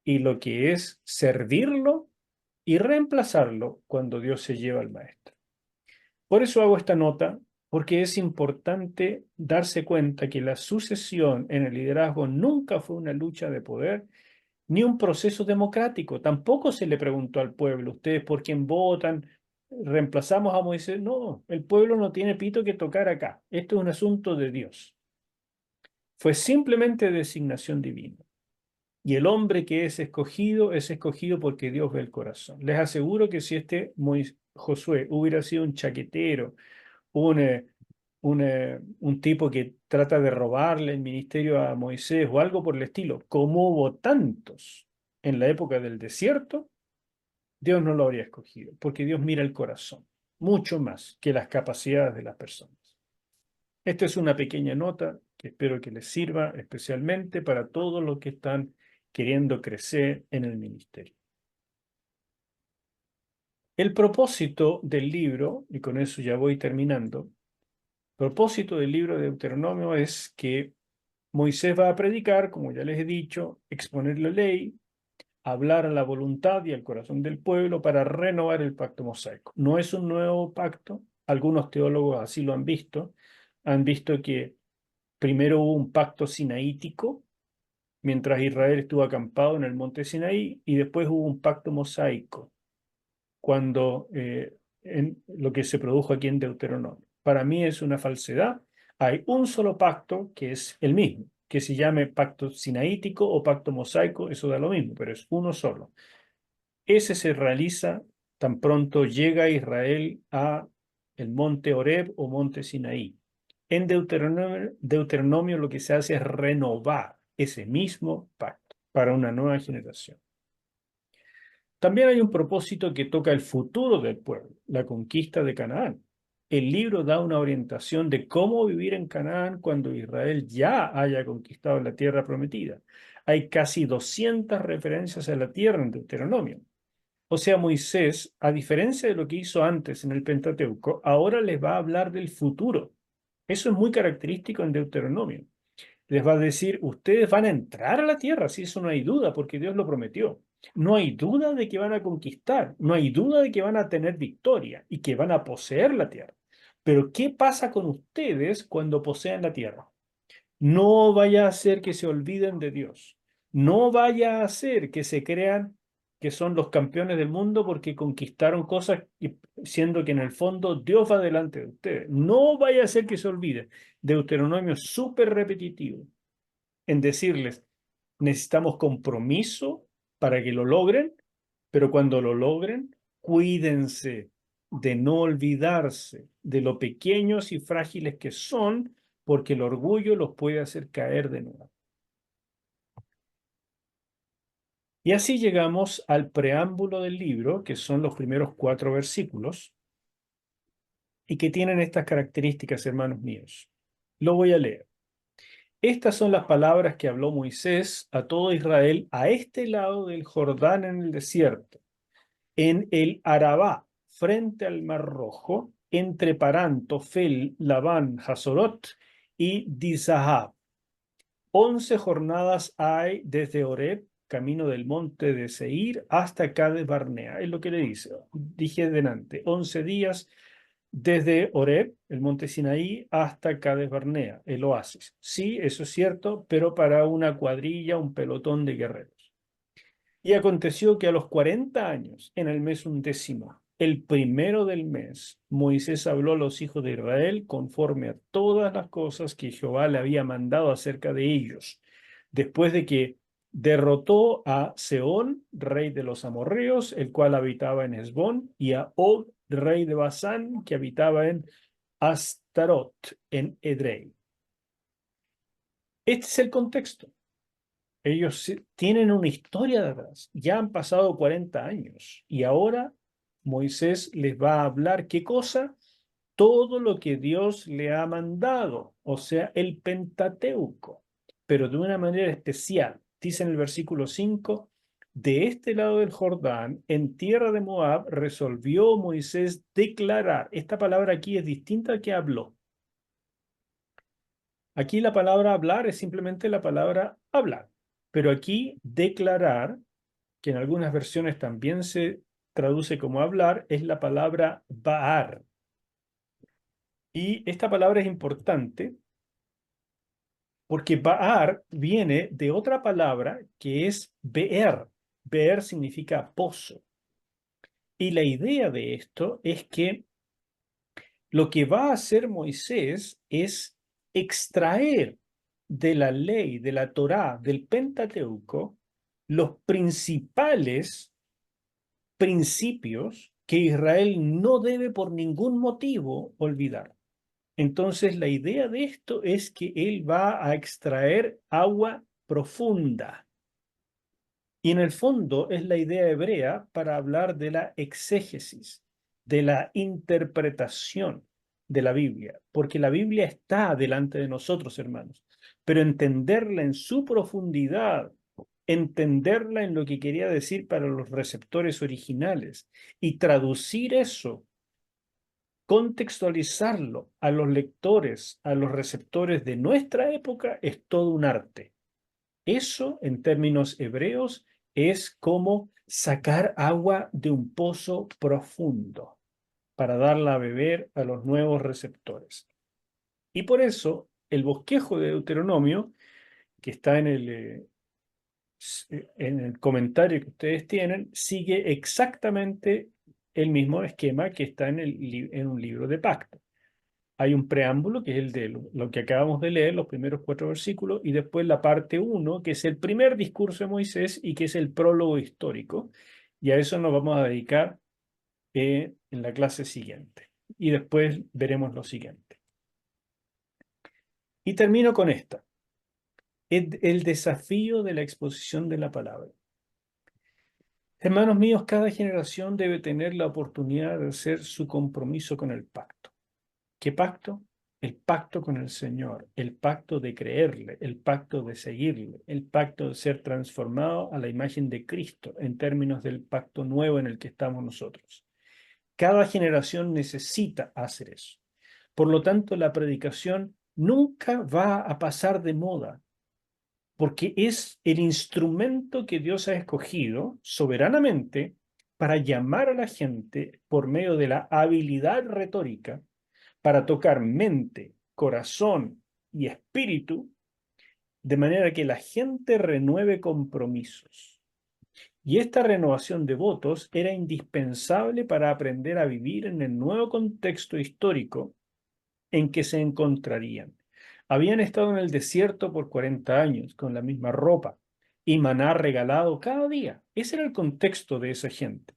Speaker 1: y lo que es servirlo y reemplazarlo cuando Dios se lleva al maestro. Por eso hago esta nota, porque es importante darse cuenta que la sucesión en el liderazgo nunca fue una lucha de poder ni un proceso democrático. Tampoco se le preguntó al pueblo, ¿ustedes por quién votan? ¿Reemplazamos a Moisés? No, el pueblo no tiene pito que tocar acá. Esto es un asunto de Dios. Fue simplemente designación divina. Y el hombre que es escogido porque Dios ve el corazón. Les aseguro que si Josué hubiera sido un chaquetero, un, un tipo que trata de robarle el ministerio a Moisés o algo por el estilo, como hubo tantos en la época del desierto, Dios no lo habría escogido, porque Dios mira el corazón, mucho más que las capacidades de las personas. Esta es una pequeña nota que espero que les sirva especialmente para todos los que están queriendo crecer en el ministerio. El propósito del libro, y con eso ya voy terminando, propósito del libro de Deuteronomio es que Moisés va a predicar, como ya les he dicho, exponer la ley, hablar a la voluntad y al corazón del pueblo para renovar el pacto mosaico. No es un nuevo pacto, algunos teólogos así lo han visto que primero hubo un pacto sinaítico, mientras Israel estuvo acampado en el monte Sinaí, y después hubo un pacto mosaico, cuando en lo que se produjo aquí en Deuteronomio. Para mí es una falsedad. Hay un solo pacto que es el mismo, que se llame pacto sinaítico o pacto mosaico, eso da lo mismo, pero es uno solo. Ese se realiza tan pronto llega Israel a el monte Horeb o monte Sinaí. En Deuteronomio lo que se hace es renovar ese mismo pacto para una nueva generación. También hay un propósito que toca el futuro del pueblo, la conquista de Canaán. El libro da una orientación de cómo vivir en Canaán cuando Israel ya haya conquistado la tierra prometida. Hay casi 200 referencias a la tierra en Deuteronomio. O sea, Moisés, a diferencia de lo que hizo antes en el Pentateuco, ahora les va a hablar del futuro. Eso es muy característico en Deuteronomio. Les va a decir, ustedes van a entrar a la tierra, si eso no hay duda, porque Dios lo prometió. No hay duda de que van a conquistar, no hay duda de que van a tener victoria y que van a poseer la tierra. Pero ¿qué pasa con ustedes cuando posean la tierra? No vaya a ser que se olviden de Dios. No vaya a ser que se crean que son los campeones del mundo porque conquistaron cosas siendo que en el fondo Dios va delante de ustedes. No vaya a ser que se olviden. Deuteronomio es súper repetitivo en decirles, necesitamos compromiso para que lo logren, pero cuando lo logren, cuídense de no olvidarse de lo pequeños y frágiles que son, porque el orgullo los puede hacer caer de nuevo. Y así llegamos al preámbulo del libro, que son los primeros 4 versículos, y que tienen estas características, hermanos míos. Lo voy a leer. Estas son las palabras que habló Moisés a todo Israel a este lado del Jordán en el desierto, en el Arabá, frente al Mar Rojo, entre Parán, Tofel, Labán, Hazorot y Dizahab. 11 jornadas hay desde Horeb, camino del monte de Seir, hasta Cades Barnea. Es lo que le dice. Dije delante, 11 días desde Horeb, el monte Sinaí, hasta Cades Barnea, el oasis. Sí, eso es cierto, pero para una cuadrilla, un pelotón de guerreros. Y aconteció que a los 40 años, en el mes 11, el primero del mes, Moisés habló a los hijos de Israel conforme a todas las cosas que Jehová le había mandado acerca de ellos, después de que derrotó a Sehón, rey de los amorreos, el cual habitaba en Hesbón, y a Og, rey de Basán, que habitaba en Astarot, en Edrei. Este es el contexto. Ellos tienen una historia detrás. Ya han pasado 40 años y ahora Moisés les va a hablar ¿qué cosa? Todo lo que Dios le ha mandado, o sea, el Pentateuco, pero de una manera especial. Dice en el versículo 5, de este lado del Jordán, en tierra de Moab, resolvió Moisés declarar. Esta palabra aquí es distinta a que habló. Aquí la palabra hablar es simplemente la palabra hablar, pero aquí declarar, que en algunas versiones también se traduce como hablar, es la palabra ba'ar. Y esta palabra es importante porque ba'ar viene de otra palabra que es be'er. Be'er significa pozo. Y la idea de esto es que lo que va a hacer Moisés es extraer de la ley, de la Torá, del Pentateuco, los principales principios que Israel no debe por ningún motivo olvidar. Entonces, la idea de esto es que él va a extraer agua profunda. Y en el fondo es la idea hebrea para hablar de la exégesis, de la interpretación de la Biblia, porque la Biblia está delante de nosotros, hermanos, pero entenderla en su profundidad, entenderla en lo que quería decir para los receptores originales y traducir eso, contextualizarlo a los lectores, a los receptores de nuestra época, es todo un arte. Eso, en términos hebreos, es como sacar agua de un pozo profundo para darla a beber a los nuevos receptores. Y por eso, el bosquejo de Deuteronomio, que está en el comentario que ustedes tienen, sigue exactamente el mismo esquema que está en un libro de pacto. Hay un preámbulo, que es el de lo que acabamos de leer, los primeros 4 versículos, y después la parte 1, que es el primer discurso de Moisés y que es el prólogo histórico. Y a eso nos vamos a dedicar en la clase siguiente. Y después veremos lo siguiente. Y termino con esta. El desafío de la exposición de la palabra. Hermanos míos, cada generación debe tener la oportunidad de hacer su compromiso con el pacto. ¿Qué pacto? El pacto con el Señor, el pacto de creerle, el pacto de seguirle, el pacto de ser transformado a la imagen de Cristo en términos del pacto nuevo en el que estamos nosotros. Cada generación necesita hacer eso. Por lo tanto, la predicación nunca va a pasar de moda, porque es el instrumento que Dios ha escogido soberanamente para llamar a la gente por medio de la habilidad retórica para tocar mente, corazón y espíritu, de manera que la gente renueve compromisos. Y esta renovación de votos era indispensable para aprender a vivir en el nuevo contexto histórico en que se encontrarían. Habían estado en el desierto por 40 años con la misma ropa y maná regalado cada día. Ese era el contexto de esa gente.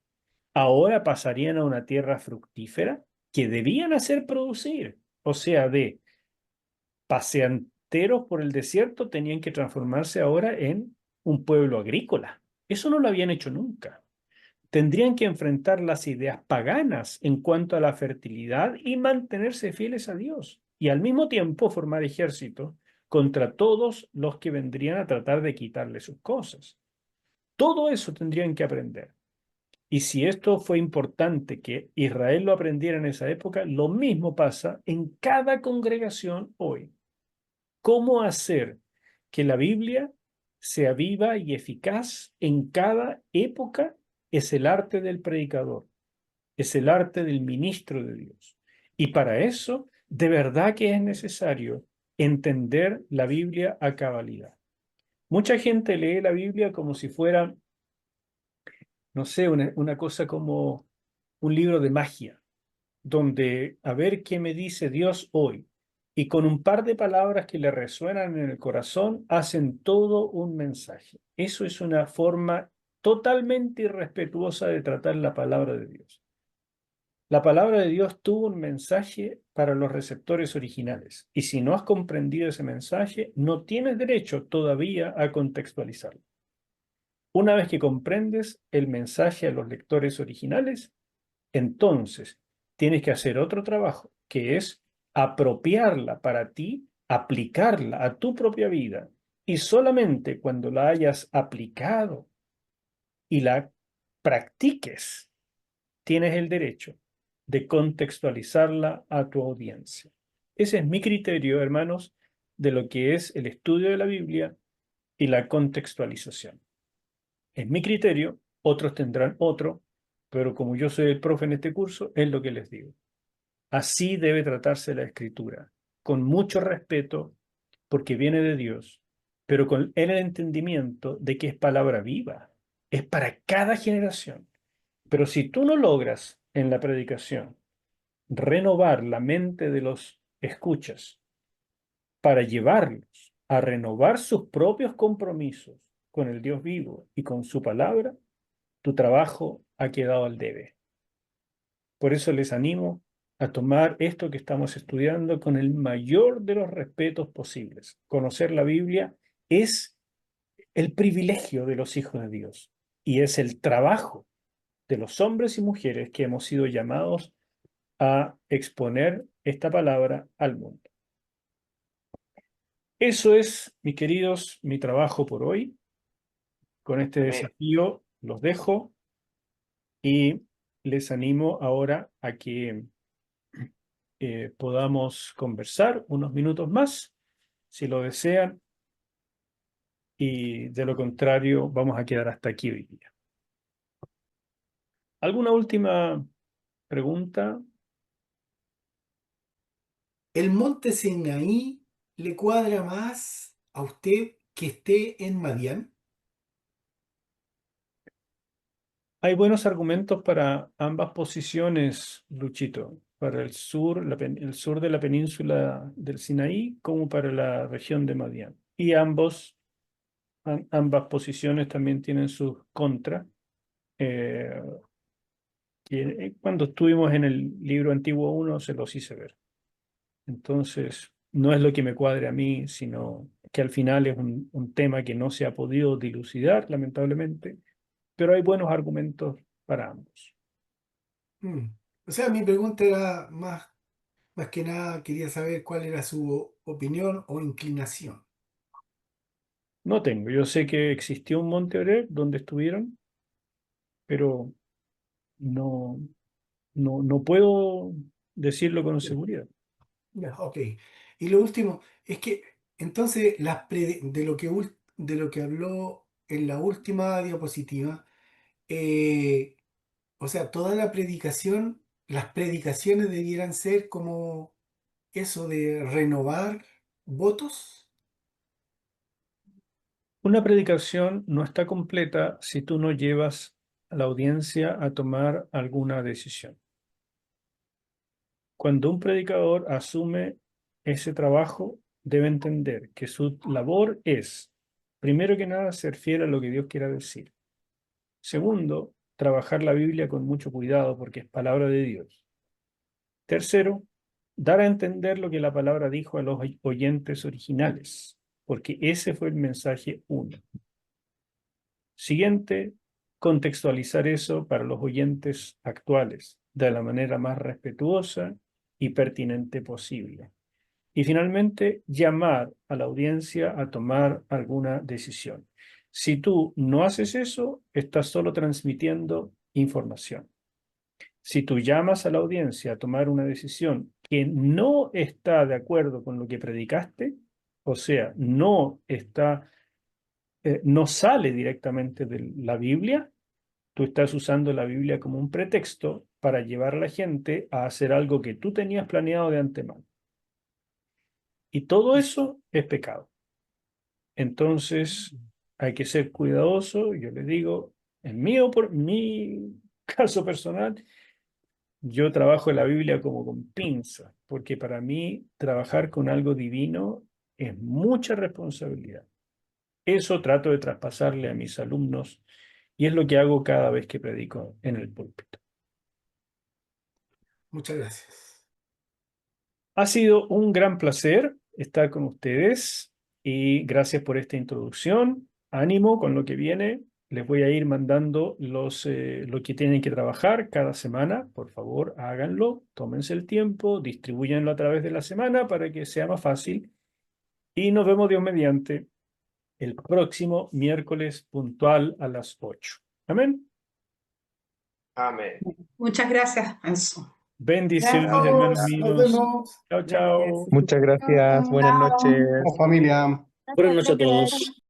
Speaker 1: Ahora pasarían a una tierra fructífera que debían hacer producir. O sea, de paseanteros por el desierto tenían que transformarse ahora en un pueblo agrícola. Eso no lo habían hecho nunca. Tendrían que enfrentar las ideas paganas en cuanto a la fertilidad y mantenerse fieles a Dios. Y al mismo tiempo formar ejército contra todos los que vendrían a tratar de quitarle sus cosas. Todo eso tendrían que aprender. Y si esto fue importante que Israel lo aprendiera en esa época, lo mismo pasa en cada congregación hoy. ¿Cómo hacer que la Biblia sea viva y eficaz en cada época? Es el arte del predicador, es el arte del ministro de Dios. Y para eso, de verdad que es necesario entender la Biblia a cabalidad. Mucha gente lee la Biblia como si fuera, no sé, una cosa como un libro de magia, donde a ver qué me dice Dios hoy. Y con un par de palabras que le resuenan en el corazón, hacen todo un mensaje. Eso es una forma totalmente irrespetuosa de tratar la palabra de Dios. La palabra de Dios tuvo un mensaje para los receptores originales. Y si no has comprendido ese mensaje, no tienes derecho todavía a contextualizarlo. Una vez que comprendes el mensaje a los lectores originales, entonces tienes que hacer otro trabajo, que es apropiarla para ti, aplicarla a tu propia vida. Y solamente cuando la hayas aplicado y la practiques, tienes el derecho de contextualizarla a tu audiencia. Ese es mi criterio, hermanos, de lo que es el estudio de la Biblia y la contextualización. Es mi criterio, otros tendrán otro, pero como yo soy el profe en este curso, es lo que les digo. Así debe tratarse la escritura, con mucho respeto, porque viene de Dios, pero con el entendimiento de que es palabra viva, es para cada generación. Pero si tú no logras en la predicación renovar la mente de los escuchas para llevarlos a renovar sus propios compromisos con el Dios vivo y con su palabra, tu trabajo ha quedado al debe. Por eso les animo a tomar esto que estamos estudiando con el mayor de los respetos posibles. Conocer la Biblia es el privilegio de los hijos de Dios y es el trabajo de los hombres y mujeres que hemos sido llamados a exponer esta palabra al mundo. Eso es, mis queridos, mi trabajo por hoy. Con este
Speaker 4: Amén.
Speaker 1: desafío los dejo y les animo ahora a que podamos conversar unos minutos más, si lo desean, y de lo contrario vamos a quedar hasta aquí hoy día. ¿Alguna última pregunta?
Speaker 3: ¿El monte Sinaí le cuadra más a usted que esté en Madián?
Speaker 1: Hay buenos argumentos para ambas posiciones, Luchito, para el sur, el sur de la península del Sinaí, como para la región de Madián. Y ambas posiciones también tienen sus contras. eh, que cuando estuvimos en el libro Antiguo 1 se los hice ver. Entonces, no es lo que me cuadre a mí, sino que al final es un tema que no se ha podido dilucidar, lamentablemente, pero hay buenos argumentos para ambos.
Speaker 3: Mm. O sea, mi pregunta era más que nada, quería saber cuál era su opinión o inclinación.
Speaker 1: No tengo, yo sé que existió un Monte Oreb donde estuvieron, pero no, no puedo decirlo con seguridad.
Speaker 3: Ya, ok. Y lo último, es que entonces de lo que habló en la última diapositiva, eh, o sea, toda la predicación, las predicaciones debieran ser como eso de renovar votos.
Speaker 1: Una predicación no está completa si tú no llevas a la audiencia a tomar alguna decisión. Cuando un predicador asume ese trabajo, debe entender que su labor es, primero que nada, ser fiel a lo que Dios quiera decir. Segundo, trabajar la Biblia con mucho cuidado porque es palabra de Dios. Tercero, dar a entender lo que la palabra dijo a los oyentes originales, porque ese fue el mensaje uno. Siguiente, contextualizar eso para los oyentes actuales de la manera más respetuosa y pertinente posible. Y finalmente, llamar a la audiencia a tomar alguna decisión. Si tú no haces eso, estás solo transmitiendo información. Si tú llamas a la audiencia a tomar una decisión que no está de acuerdo con lo que predicaste, o sea, no sale directamente de la Biblia, tú estás usando la Biblia como un pretexto para llevar a la gente a hacer algo que tú tenías planeado de antemano. Y todo eso es pecado. Entonces, hay que ser cuidadoso. Yo le digo, por mi caso personal, yo trabajo la Biblia como con pinzas, porque para mí trabajar con algo divino es mucha responsabilidad. Eso trato de traspasarle a mis alumnos y es lo que hago cada vez que predico en el púlpito.
Speaker 3: Muchas gracias.
Speaker 1: Ha sido un gran placer estar con ustedes y gracias por esta introducción. Ánimo con lo que viene. Les voy a ir mandando lo que tienen que trabajar cada semana. Por favor, háganlo, tómense el tiempo, distribúyanlo a través de la semana para que sea más fácil. Y nos vemos Dios mediante el próximo miércoles puntual a las 8. Amén.
Speaker 4: Amén.
Speaker 6: Muchas gracias, Enzo.
Speaker 1: Bendiciones,
Speaker 6: Gracias.
Speaker 1: hermanos
Speaker 3: Nos
Speaker 1: míos.
Speaker 3: vemos.
Speaker 1: Chao, chao.
Speaker 2: Muchas gracias. Buenas
Speaker 6: Chao.
Speaker 2: noches.
Speaker 3: Chao, familia.
Speaker 7: Buenas noches a todos.